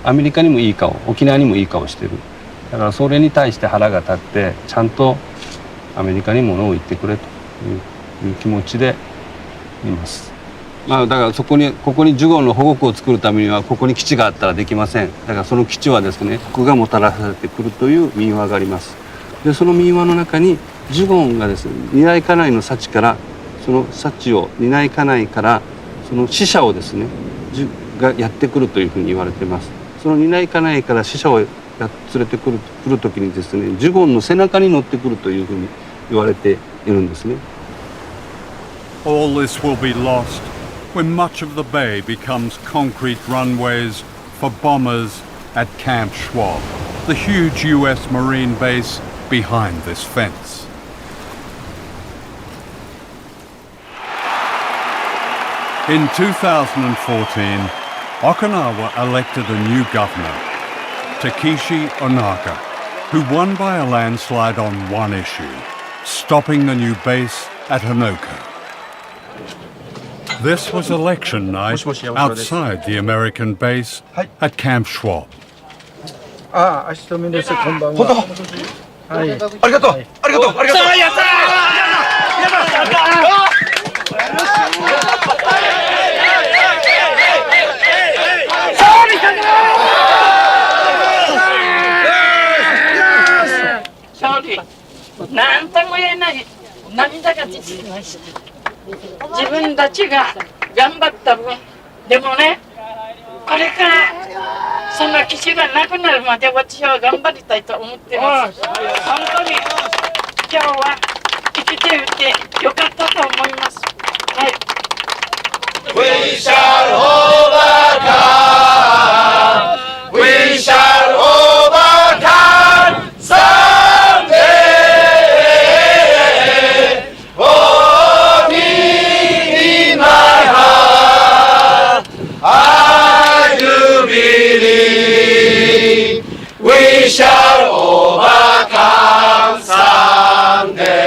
アメリカにもいい顔、沖縄にもいい顔してる。だからそれに対して腹が立ってちゃんとアメリカにものを言ってくれという気持ちでいます。まあだからここにジュゴンの保護区を作るためにはここに基地があったらできません。だからその基地はですね、国がもたらされてくるという民話があります。でその民話の中にジュゴンがですね、担い家内の幸からその幸を担い家内からその死者をですねがやってくるというふうに言われています。その担い家内から死者を連れてくる時にですね、ジュゴンの背中に乗ってくるというふうに言われているんですね。All this will be lost when much of the bay becomes concrete runways for bombers at Camp Schwab, the huge US Marine base behind this fence. In 2014, Okinawa elected a new governor, Takeshi Onaga, who won by a landslide on one issue, stopping the new base at Hanoko. This was election night outside the American base at Camp Schwab. ああ、足止めです。こんばんは。はい。ありがとう。ありがとう。ありがとう。やったー。や勝利。なんとも言えない涙が出てきました。自分たちが頑張った分、でもね、これからその基地がなくなるまで私は頑張りたいと思ってます。本当に今日は生きていてよかったと思います。はい。We shall overcome. We shall overcome someday. Oh, in my heart, I do believe we shall overcome someday.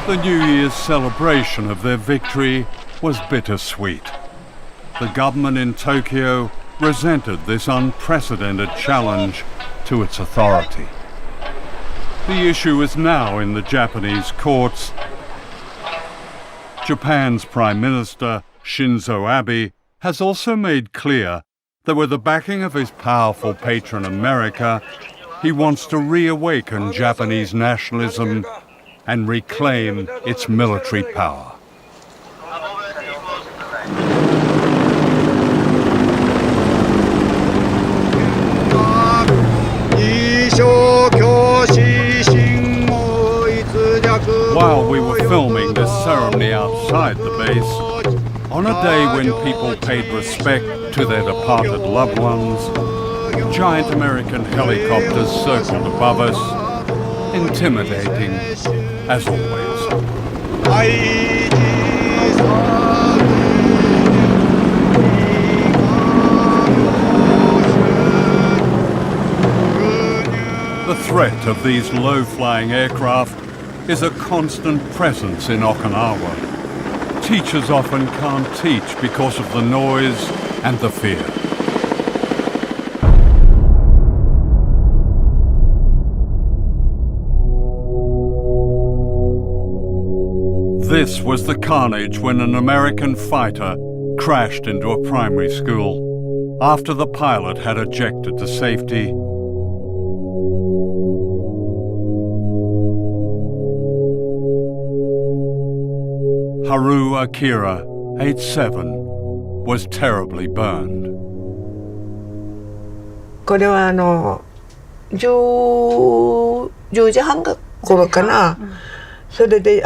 The New Year's celebration of their victory was bittersweet. The government in Tokyo resented this unprecedented challenge to its authority. The issue is now in the Japanese courts. Japan's Prime Minister, Shinzo Abe, has also made clear that with the backing of his powerful patron America, he wants to reawaken Japanese nationalism and reclaim its military power. While we were filming this ceremony outside the base, on a day when people paid respect to their departed loved ones, giant American helicopters circled above us, intimidating as always. threat of these low-flying aircraft is a constant presence in Okinawa. Teachers often can't teach because of the noise and the fear. This was the carnage when an American fighter crashed into a primary school after the pilot had ejected to safety. Haru Akira, age 7, was terribly burned. これは10時半頃かな。それで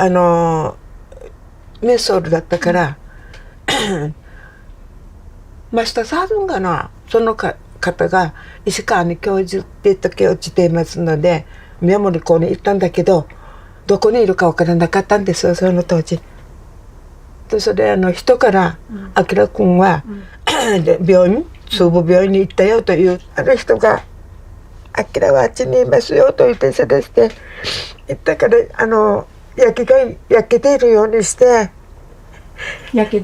メソールだったからマスターさんかな、その方が石川に教授って時落ちていますので宮森校に行ったんだけどどこにいるか分からなかったんですよ、その当時。でそれ人から「あきらくんは病院中部病院に行ったよ」という人が「あきらはあっちにいますよ」と言ってそれして行ったから焼けているようにして焼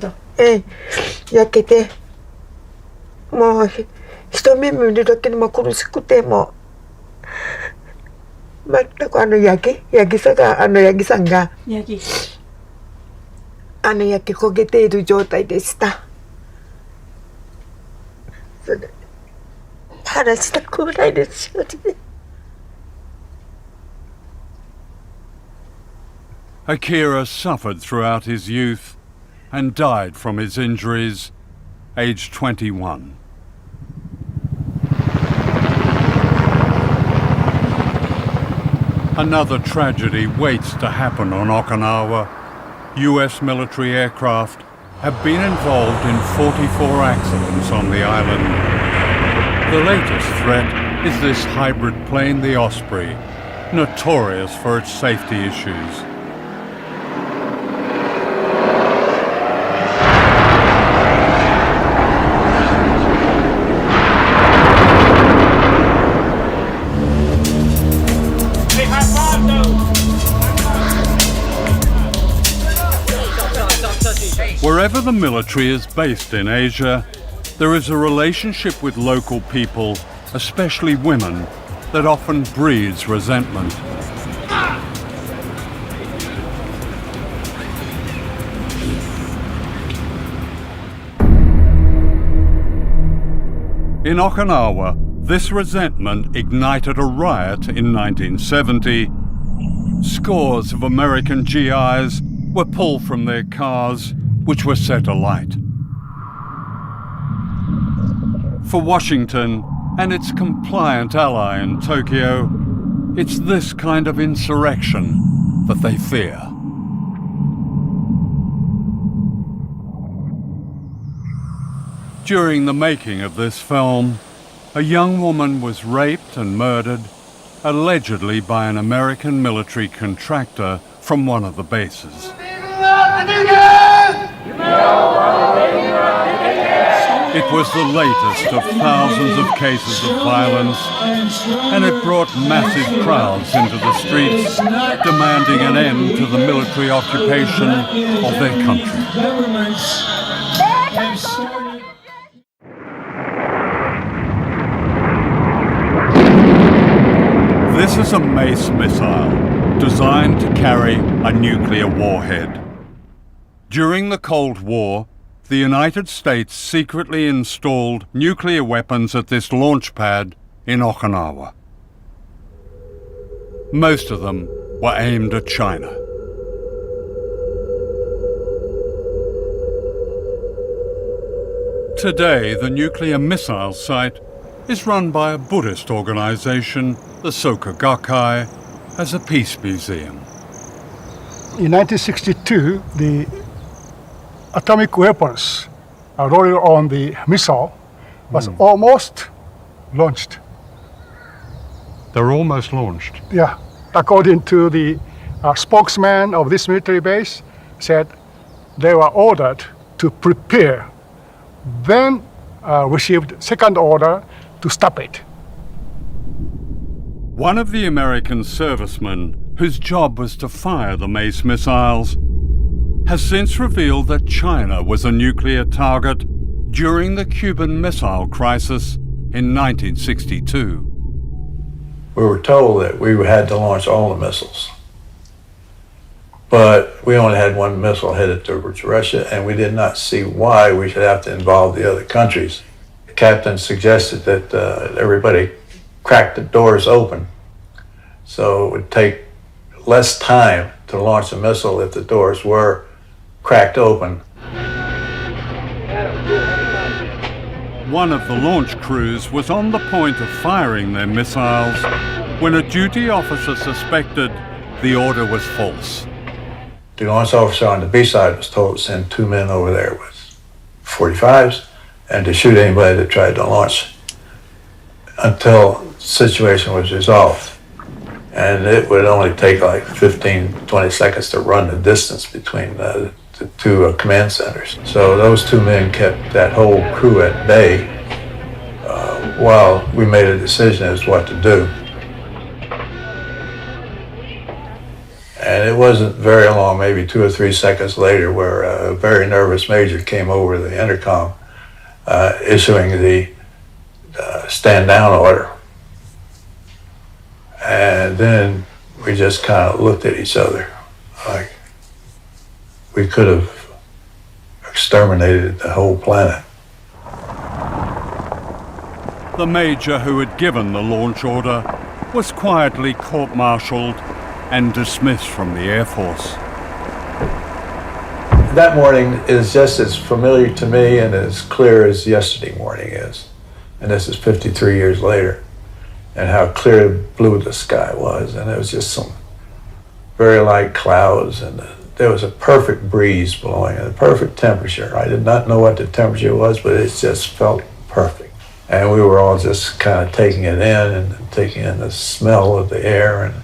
けてもう一目見るだけでも苦しくても全くヤギさんが焼け焦げている状態でした。それ話したくないですよね。Akira suffered throughout his youth and died from his injuries, aged 21. Another tragedy waits to happen on Okinawa. US military aircraft have been involved in 44 accidents on the island. The latest threat is this hybrid plane, the Osprey, notorious for its safety issues. Wherever the military is based in Asia, there is a relationship with local people, especially women, that often breeds resentment. In Okinawa, this resentment ignited a riot in 1970. Scores of American GIs were pulled from their cars, which were set alight. For Washington and its compliant ally in Tokyo, it's this kind of insurrection that they fear. During the making of this film, a young woman was raped and murdered, allegedly by an American military contractor from one of the bases. It was the latest of thousands of cases of violence, and it brought massive crowds into the streets, demanding an end to the military occupation of their country. This is a Mace missile, designed to carry a nuclear warhead. During the Cold War, the United States secretly installed nuclear weapons at this launch pad in Okinawa. Most of them were aimed at China. Today, the nuclear missile site is run by a Buddhist organization, the Soka Gakkai, as a peace museum. In 1962, the atomic weapons loaded on the missile was almost launched. They're almost launched? Yeah. According to the spokesman of this military base, said they were ordered to prepare, then received second order to stop it. One of the American servicemen, whose job was to fire the Mace missiles, has since revealed that China was a nuclear target during the Cuban Missile Crisis in 1962. We were told that we had to launch all the missiles, but we only had one missile headed towards Russia, and we did not see why we should have to involve the other countries. The captain suggested that everybody crack the doors open, so it would take less time to launch a missile if the doors were cracked open. One of the launch crews was on the point of firing their missiles when a duty officer suspected the order was false. The launch officer on the B side was told to send 2 men over there with .45s and to shoot anybody that tried to launch until the situation was resolved. And it would only take like 15, 20 seconds to run the distance between the two command centers. So those 2 men kept that whole crew at bay while we made a decision as to what to do. And it wasn't very long, maybe 2 or 3 seconds later, where a very nervous major came over the intercom issuing the stand down order. And then we just kind of looked at each other like we could have exterminated the whole planet. The major who had given the launch order was quietly court-martialed and dismissed from the Air Force. That morning is just as familiar to me and as clear as yesterday morning is. And this is 53 years later. And how clear blue the sky was. And there was just some very light clouds, and there was a perfect breeze blowing and a perfect temperature. I did not know what the temperature was, but it just felt perfect. And we were all just kind of taking it in and taking in the smell of the air and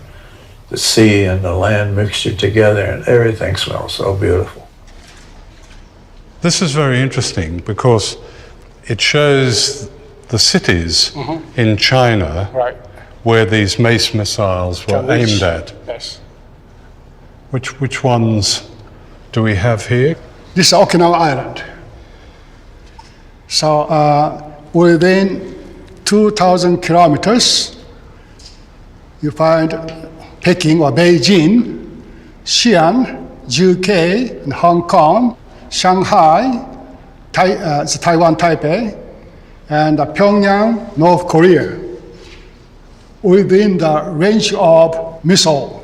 the sea and the land mixture together, and everything smells so beautiful. This is very interesting because it shows the cities in China where these Mace missiles were aimed at. Yes. Which ones do we have here? This is Okinawa Island. So within 2,000 kilometers, you find Peking or Beijing, Xi'an, UK, and Hong Kong, Shanghai, Taiwan, Taipei, and Pyongyang, North Korea, within the range of missile.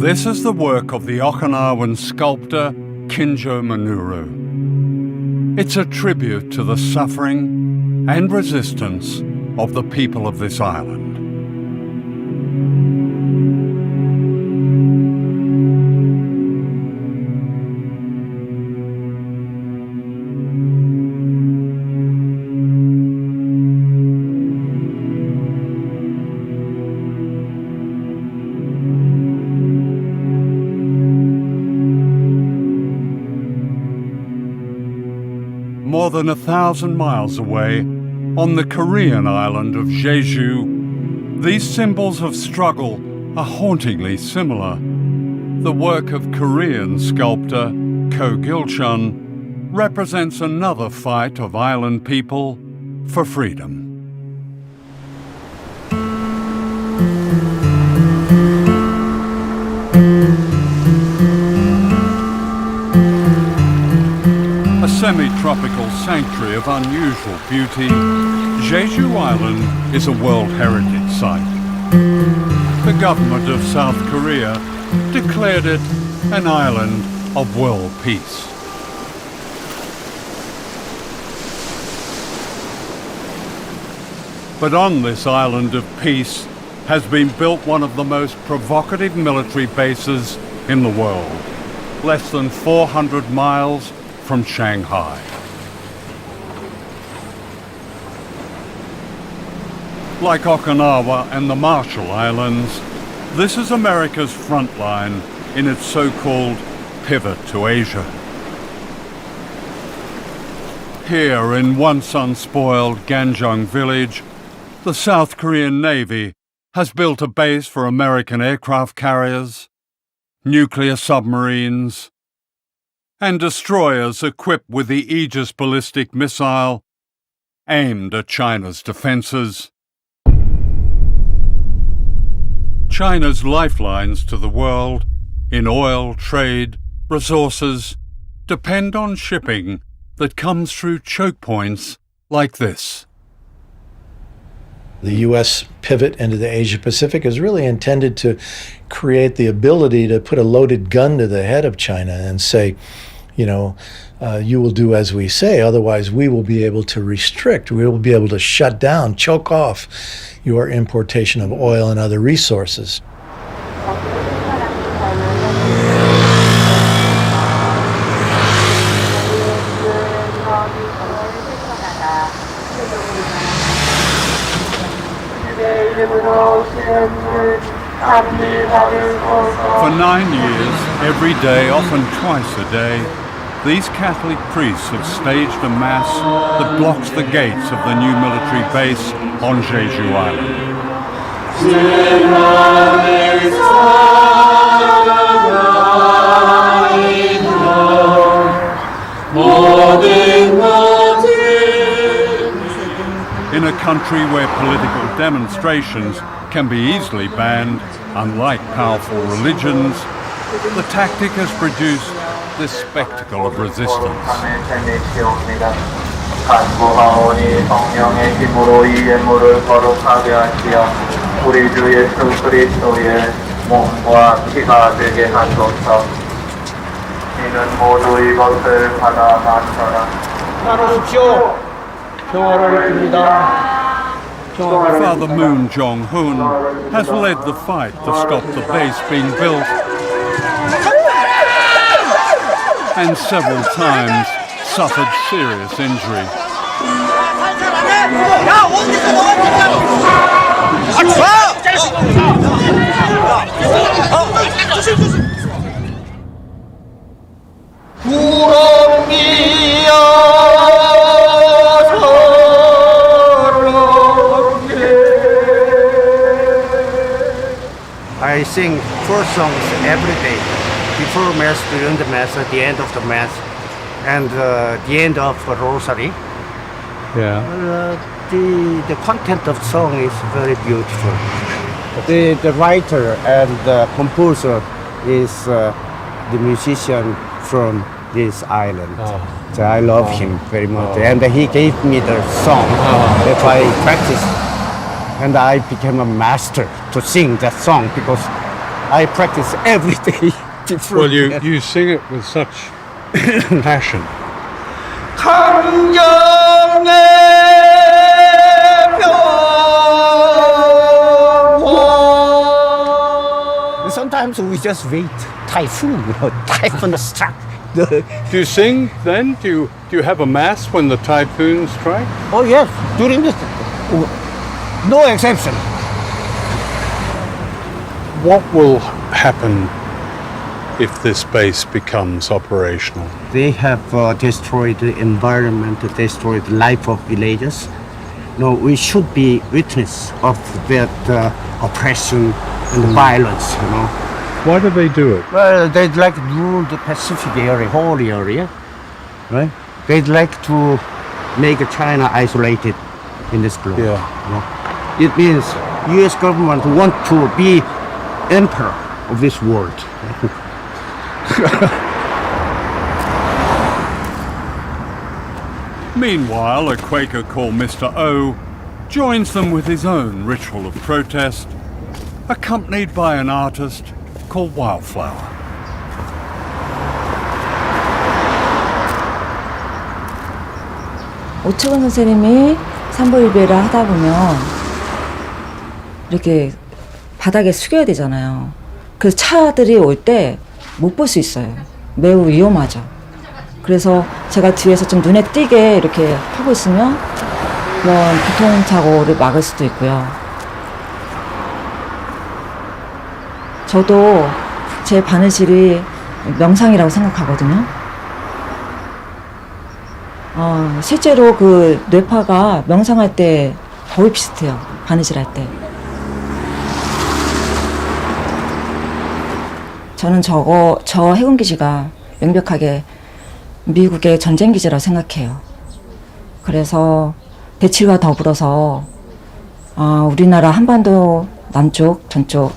This is the work of the Okinawan sculptor Kinjo Minoru. It's a tribute to the suffering and resistance of the people of this island. More than 1,000 miles away, on the Korean island of Jeju, these symbols of struggle are hauntingly similar. The work of Korean sculptor Ko Gil-chun represents another fight of island people for freedom. A semi-tropical sanctuary of unusual beauty, Jeju Island is a World Heritage Site. The government of South Korea declared it an island of world peace. But on this island of peace has been built one of the most provocative military bases in the world, less than 400 miles from Shanghai. Like Okinawa and the Marshall Islands, this is America's front line in its so-called pivot to Asia. Here in once unspoiled Ganjung village, the South Korean Navy has built a base for American aircraft carriers, nuclear submarines, and destroyers equipped with the Aegis ballistic missile aimed at China's defenses. China's lifelines to the world in oil, trade, resources depend on shipping that comes through choke points like this. The U.S. pivot into the Asia-Pacific is really intended to create the ability to put a loaded gun to the head of China and say, you know, you will do as we say, otherwise we will be able to restrict, we will be able to shut down, choke off your importation of oil and other resources. For 9 years, every day, often twice a day, these Catholic priests have staged a mass that blocks the gates of the new military base on Jeju Island. In a country where political demonstrations can be easily banned, unlike powerful religions, the tactic has produced this spectacle of resistance. Father Moon Jong-hoon has led the fight to stop the base being built and several times suffered serious injury. I sing 4 songs every day, before Mass, during the Mass, at the end of the Mass, and the end of the Rosary. Yeah. The content of the song is very beautiful. The writer and the composer is the musician from this island. So I love him very much, and he gave me the song that I practiced. And I became a master to sing that song because I practice every day. Well, you sing it with such passion. Sometimes we just wait. Typhoon, typhoon struck. Do you sing then? Do you have a mass when the typhoon strikes? Oh yes, during this. No exception. What will happen if this base becomes operational? They have destroyed the environment, destroyed the life of villagers. No, we should be witness of that oppression and violence, you know. Why do they do it? Well, they'd like to rule the Pacific area, whole area, right? They'd like to make China isolated in this globe. Yeah. You know? It means U.S. government want to be emperor of this world. Meanwhile, a Quaker called Mr. O joins them with his own ritual of protest, accompanied by an artist called Wildflower. 오초근 선생님이 삼보일배를 하다 보면 이렇게 바닥에 숙여야 되잖아요. 그래서 차들이 올 때 못 볼 수 있어요. 매우 위험하죠. 그래서 제가 뒤에서 좀 눈에 띄게 이렇게 하고 있으면 그런 교통사고를 막을 수도 있고요. 저도 제 바느질이 명상이라고 생각하거든요. 실제로 그 뇌파가 명상할 때 거의 비슷해요. 바느질할 때. 저는 저 해군기지가 명백하게 미국의 전쟁기지라고 생각해요. 그래서 대칠과 더불어서 우리나라 한반도 남쪽, 전쪽,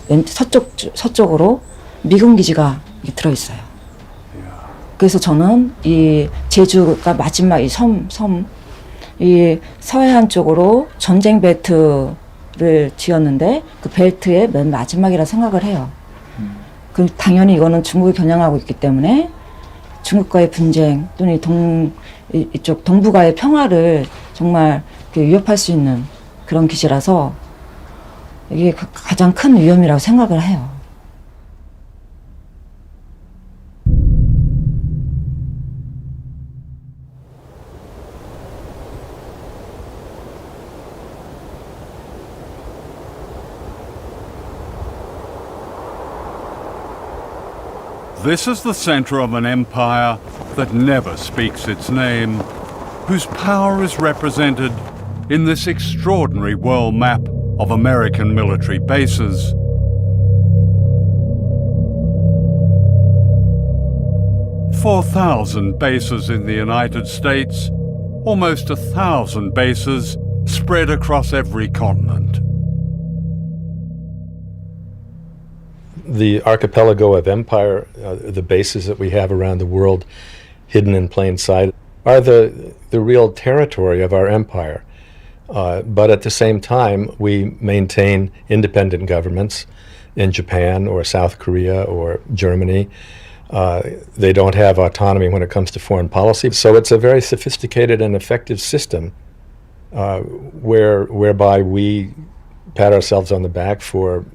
서쪽으로 미군 기지가 들어있어요. 그래서 저는 이 제주가 마지막 이 이 서해안 쪽으로 전쟁 벨트를 지었는데 그 벨트의 맨 마지막이라 생각을 해요. 그 당연히 이거는 중국이 겨냥하고 있기 때문에 중국과의 분쟁 또는 이쪽 동북아의 평화를 정말 위협할 수 있는 그런 기지라서 이게 가장 큰 위험이라고 생각을 해요. This is the center of an empire that never speaks its name, whose power is represented in this extraordinary world map of American military bases. "4,000 bases in the United States, almost 1,000 bases spread across every continent." The archipelago of empire, the bases that we have around the world, hidden in plain sight, are the real territory of our empire. But at the same time, we maintain independent governments in Japan or South Korea or Germany. They don't have autonomy when it comes to foreign policy. So it's a very sophisticated and effective system whereby we pat ourselves on the back for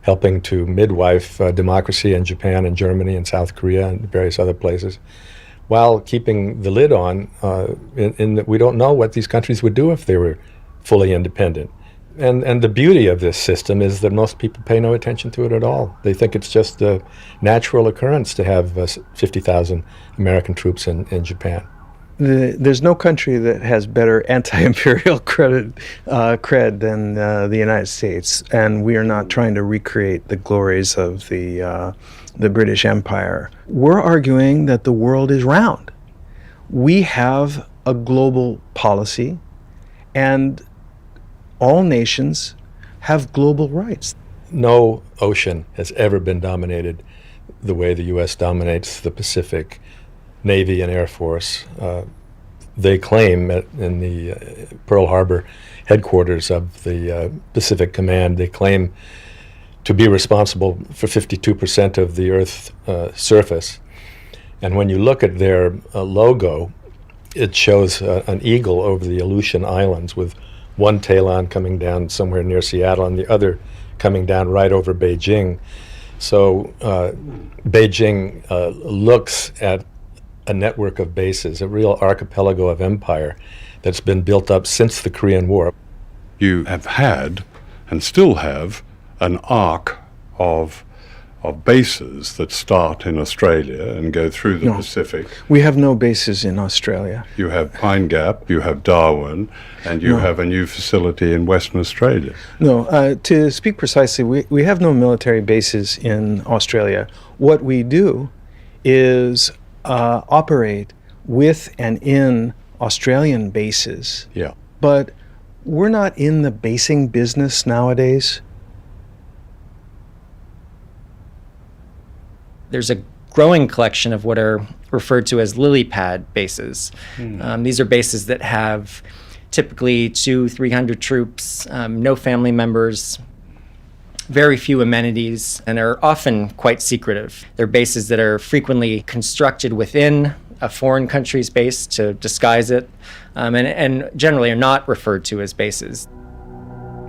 helping to midwife democracy in Japan and Germany and South Korea and various other places, while keeping the lid on in that we don't know what these countries would do if they were fully independent. And the beauty of this system is that most people pay no attention to it at all. They think it's just a natural occurrence to have 50,000 American troops in Japan. There's no country that has better anti-imperial cred than the United States, and we are not trying to recreate the glories of the British Empire. We're arguing that the world is round. We have a global policy, and all nations have global rights. No ocean has ever been dominated the way the U.S. dominates the Pacific. Navy and Air Force. They claim in the Pearl Harbor headquarters of the Pacific Command, they claim to be responsible for 52% of the Earth's surface. And when you look at their logo, it shows an eagle over the Aleutian Islands with one talon coming down somewhere near Seattle and the other coming down right over Beijing. So Beijing looks at a network of bases, a real archipelago of empire that's been built up since the Korean War. You have had, and still have, an arc of bases that start in Australia and go through the Pacific. We have no bases in Australia. You have Pine Gap, you have Darwin, and you have a new facility in Western Australia. No, to speak precisely, we have no military bases in Australia. What we do is operate with and in Australian bases. Yeah. But we're not in the basing business nowadays. There's a growing collection of what are referred to as lily pad bases. These are bases that have typically 200-300 troops, no family members, very few amenities, and are often quite secretive. They're bases that are frequently constructed within a foreign country's base to disguise it, and generally are not referred to as bases.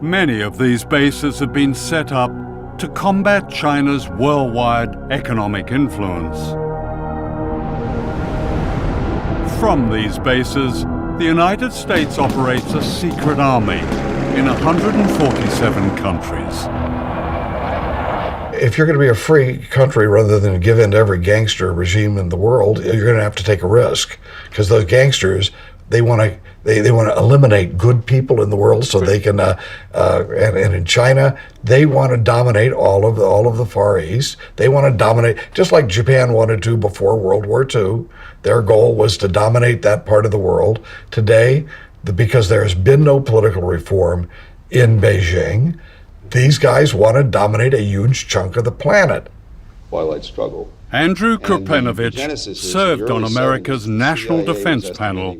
Many of these bases have been set up to combat China's worldwide economic influence. From these bases, the United States operates a secret army in 147 countries. If you're going to be a free country rather than give in to every gangster regime in the world, you're going to have to take a risk, because those gangsters, they want to eliminate good people in the world so they can and in China they want to dominate all of the Far East. They want to dominate, just like Japan wanted to before World War II. Their goal was to dominate that part of the world. Today, because there has been no political reform in Beijing, these guys want to dominate a huge chunk of the planet. Twilight struggle. Andrew Kurpenovich served on America's National Defense Panel.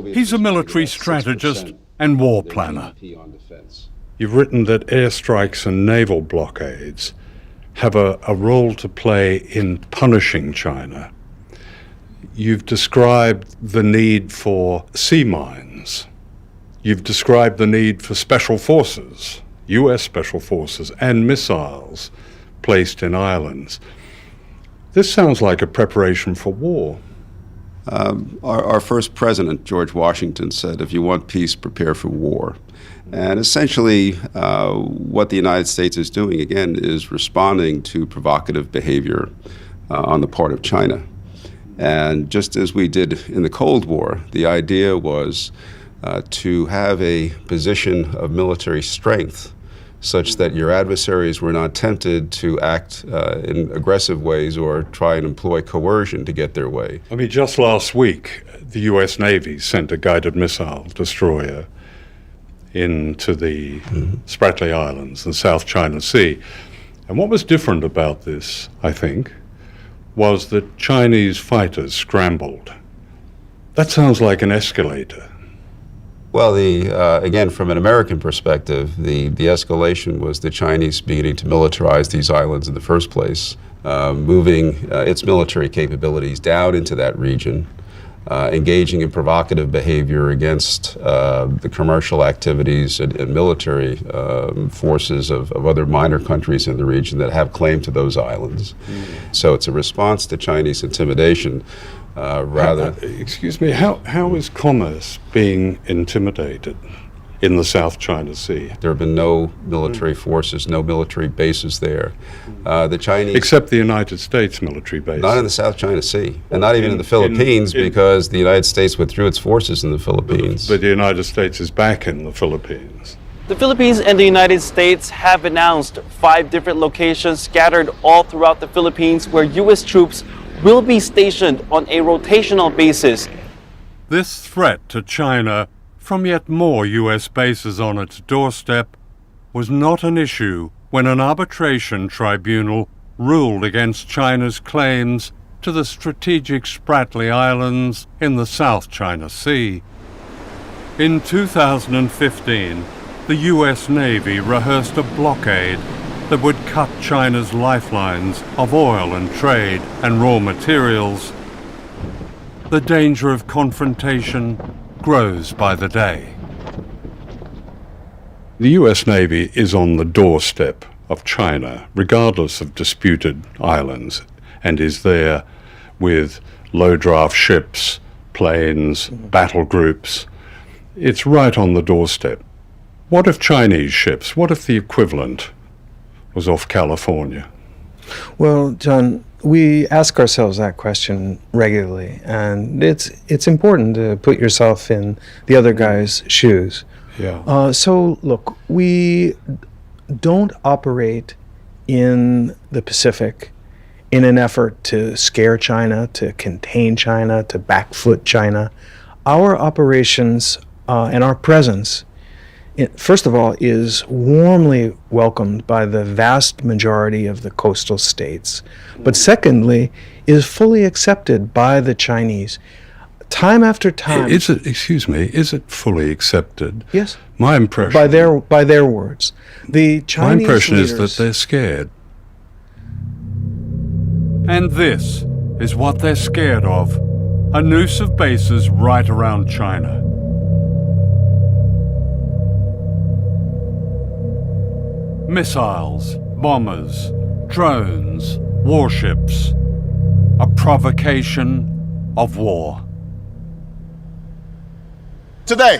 He's a military strategist and war planner. You've written that airstrikes and naval blockades have a role to play in punishing China. You've described the need for sea mines. You've described the need for special forces, US special forces, and missiles placed in islands. This sounds like a preparation for war. Our first president, George Washington, said, if you want peace, prepare for war. And essentially, what the United States is doing, again, is responding to provocative behavior on the part of China. And just as we did in the Cold War, the idea was to have a position of military strength such that your adversaries were not tempted to act in aggressive ways or try and employ coercion to get their way. I mean, just last week, the US Navy sent a guided missile destroyer into the Spratly Islands in South China Sea. And what was different about this, I think, was that Chinese fighters scrambled. That sounds like an escalator. Well, again, from an American perspective, the escalation was the Chinese beginning to militarize these islands in the first place, moving its military capabilities down into that region, engaging in provocative behavior against the commercial activities and military forces of other minor countries in the region that have claim to those islands. So it's a response to Chinese intimidation. Excuse me, how is commerce being intimidated in the South China Sea? There have been no military forces, no military bases there. The Chinese... Except the United States military base. Not in the South China Sea, and not even in the Philippines, because the United States withdrew its forces in the Philippines. But the United States is back in the Philippines. The Philippines and the United States have announced 5 different locations scattered all throughout the Philippines where U.S. troops will be stationed on a rotational basis. This threat to China from yet more US bases on its doorstep was not an issue when an arbitration tribunal ruled against China's claims to the strategic Spratly Islands in the South China Sea. In 2015, the US Navy rehearsed a blockade that would cut China's lifelines of oil and trade and raw materials. The danger of confrontation grows by the day. The US Navy is on the doorstep of China, regardless of disputed islands, and is there with low-draft ships, planes, battle groups. It's right on the doorstep. What if Chinese ships, what if the equivalent was off California? Well, John, we ask ourselves that question regularly, and it's important to put yourself in the other guy's shoes. Yeah. So, look, we don't operate in the Pacific in an effort to scare China, to contain China, to backfoot China. Our operations and our presence, first of all, is warmly welcomed by the vast majority of the coastal states. But secondly, is fully accepted by the Chinese. Time after time. Is it fully accepted? Yes. My impression. By their words. The Chinese My impression leaders, is that they're scared. And this is what they're scared of. a noose of bases right around China. Missiles, bombers, drones, warships, a provocation of war. Today,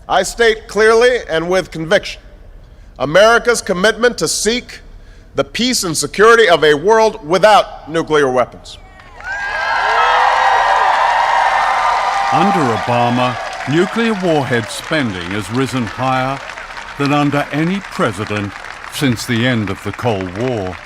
I state clearly and with conviction America's commitment to seek the peace and security of a world without nuclear weapons. Under Obama, nuclear warhead spending has risen higher than under any president since the end of the Cold War.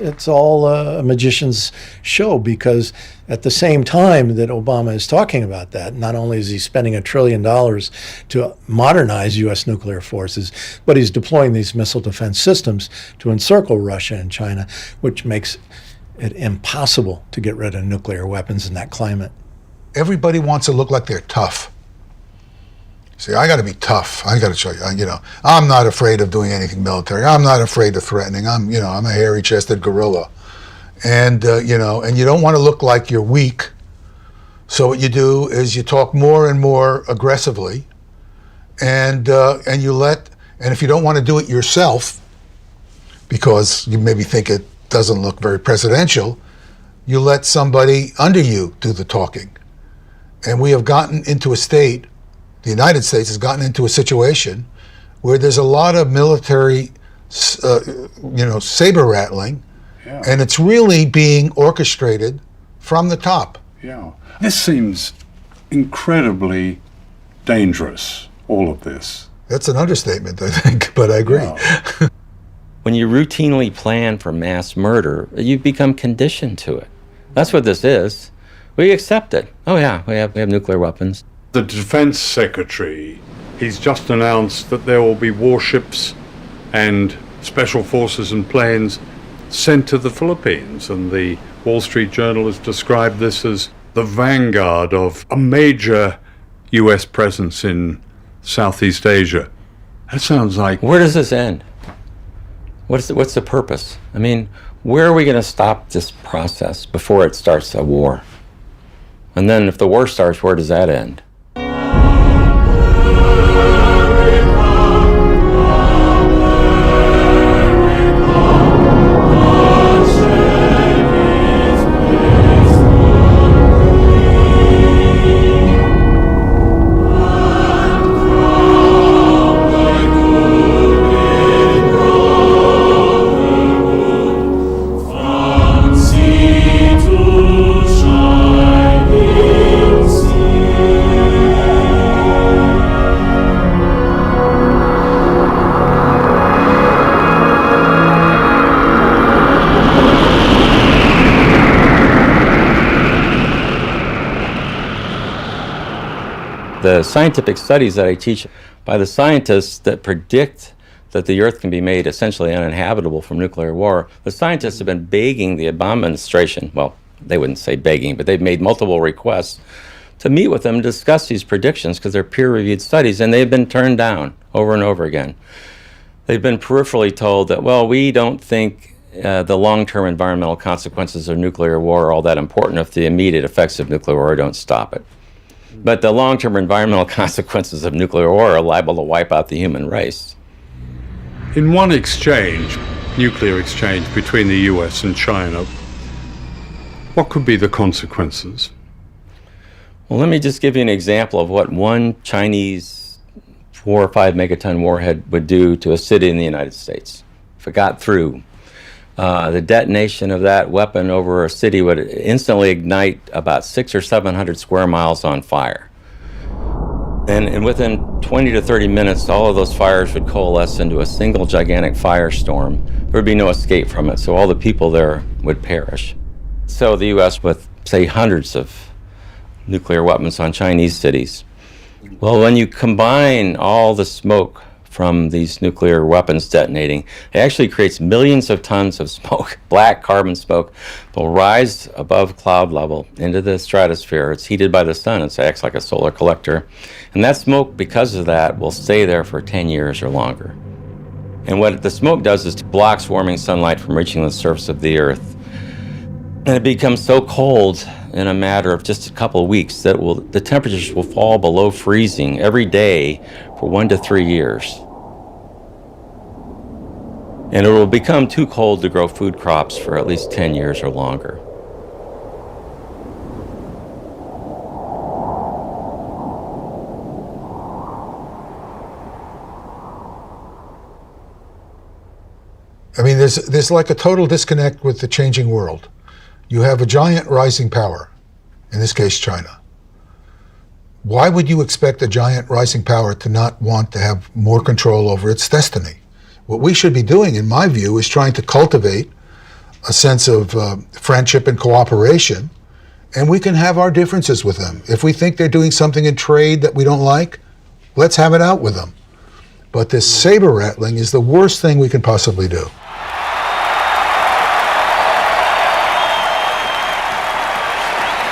It's all a magician's show, because at the same time that Obama is talking about that, not only is he spending $1 trillion to modernize U.S. nuclear forces, but he's deploying these missile defense systems to encircle Russia and China, which makes it impossible to get rid of nuclear weapons in that climate. Everybody wants to look like they're tough. See, I got to be tough. I got to show you, I'm not afraid of doing anything military. I'm not afraid of threatening. I'm a hairy-chested gorilla. And, and you don't want to look like you're weak. So what you do is you talk more and more aggressively, and if you don't want to do it yourself, because you maybe think it doesn't look very presidential, you let somebody under you do the talking. And we have gotten into a state, the United States has gotten into a situation where there's a lot of military, saber rattling, and it's really being orchestrated from the top. Yeah. This seems incredibly dangerous, all of this. That's an understatement, I think, but I agree. Yeah. When you routinely plan for mass murder, you become conditioned to it. That's what this is. We accept it. Oh yeah, we have nuclear weapons. The Defense Secretary, he's just announced that there will be warships and special forces and planes sent to the Philippines, and the Wall Street Journal has described this as the vanguard of a major US presence in Southeast Asia. That sounds like... Where does this end? What's the purpose? I mean, where are we going to stop this process before it starts a war? And then if the war starts, where does that end? The scientific studies that I teach by the scientists that predict that the Earth can be made essentially uninhabitable from nuclear war, the scientists have been begging the Obama administration, well, they wouldn't say begging, but they've made multiple requests to meet with them and discuss these predictions because they're peer-reviewed studies, and they've been turned down over and over again. They've been peripherally told that, well, we don't think the long-term environmental consequences of nuclear war are all that important if the immediate effects of nuclear war don't stop it. But the long-term environmental consequences of nuclear war are liable to wipe out the human race. In one exchange, nuclear exchange between the US and China, what could be the consequences? Well, let me just give you an example of what one Chinese 4 or 5 megaton warhead would do to a city in the United States if it got through. The detonation of that weapon over a city would instantly ignite about 600 or 700 square miles on fire. And within 20 to 30 minutes, all of those fires would coalesce into a single gigantic firestorm. There would be no escape from it, so all the people there would perish. So the U.S., with, say, hundreds of nuclear weapons on Chinese cities. Well, when you combine all the smoke from these nuclear weapons detonating, it actually creates millions of tons of smoke. Black carbon smoke will rise above cloud level into the stratosphere. It's heated by the sun. It acts like a solar collector. And that smoke, because of that, will stay there for 10 years or longer. And what the smoke does is it blocks warming sunlight from reaching the surface of the Earth. And it becomes so cold in a matter of just a couple of weeks that the temperatures will fall below freezing every day for 1 to 3 years. And it will become too cold to grow food crops for at least 10 years or longer. I mean, there's like a total disconnect with the changing world. You have a giant rising power, in this case China. Why would you expect a giant rising power to not want to have more control over its destiny? What we should be doing, in my view, is trying to cultivate a sense of friendship and cooperation, and we can have our differences with them. If we think they're doing something in trade that we don't like, let's have it out with them. But this saber rattling is the worst thing we can possibly do.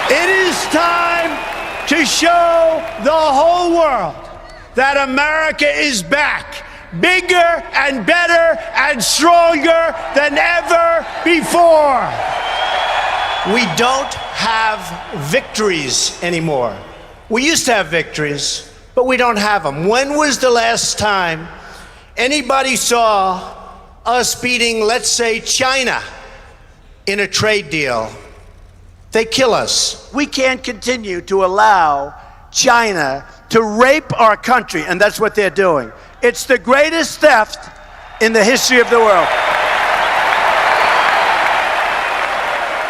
It is time to show the whole world that America is back, bigger and better and stronger than ever before. We don't have victories anymore. We used to have victories, but we don't have them. When was the last time anybody saw us beating, let's say, China in a trade deal? They kill us. We can't continue to allow China to rape our country, and that's what they're doing. It's the greatest theft in the history of the world.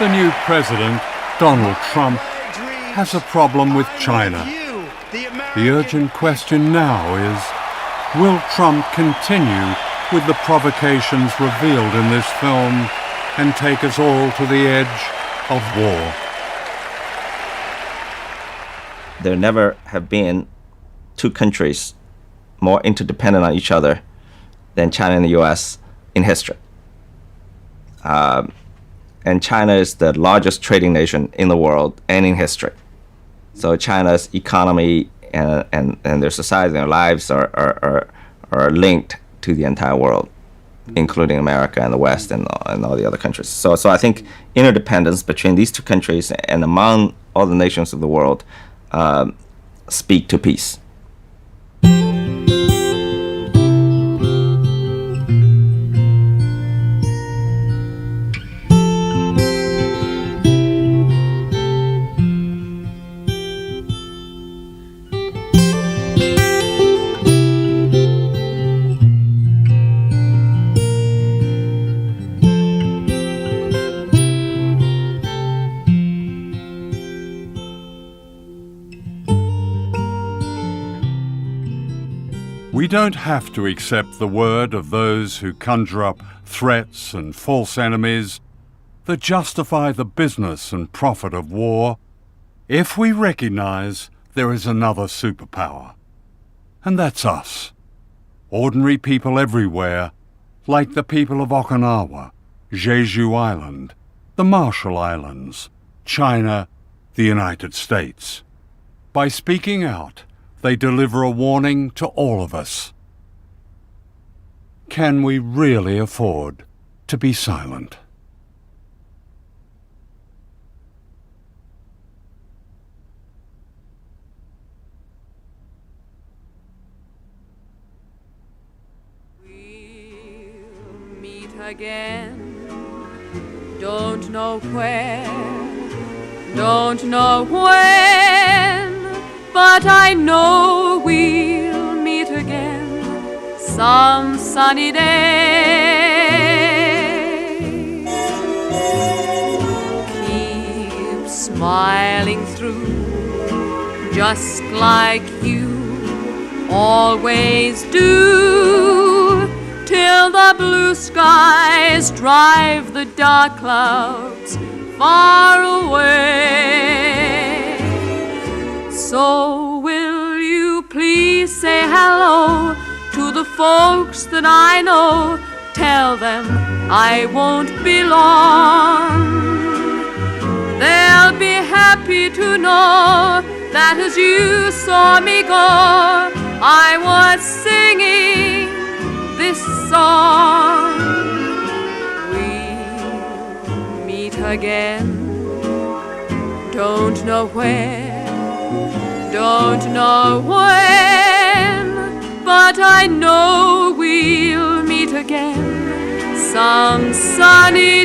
The new president, Donald Trump, has a problem with China. The urgent question now is, will Trump continue with the provocations revealed in this film and take us all to the edge of war? There never have been two countries more interdependent on each other than China and the US in history. And China is the largest trading nation in the world and in history. So China's economy and their society and their lives are linked to the entire world, including America and the West and all the other countries. So I think interdependence between these two countries and among all the nations of the world speak to peace. We don't have to accept the word of those who conjure up threats and false enemies that justify the business and profit of war if we recognize there is another superpower. And that's us, ordinary people everywhere, like the people of Okinawa, Jeju Island, the Marshall Islands, China, the United States. By speaking out, they deliver a warning to all of us. Can we really afford to be silent? We'll meet again. Don't know where, don't know when, but I know we'll meet again some sunny day. Keep smiling through, just like you always do, till the blue skies drive the dark clouds far away. So will you please say hello to the folks that I know? Tell them I won't be long. They'll be happy to know that as you saw me go, I was singing this song. We'll meet again. Don't know where, don't know when, but I know we'll meet again some sunny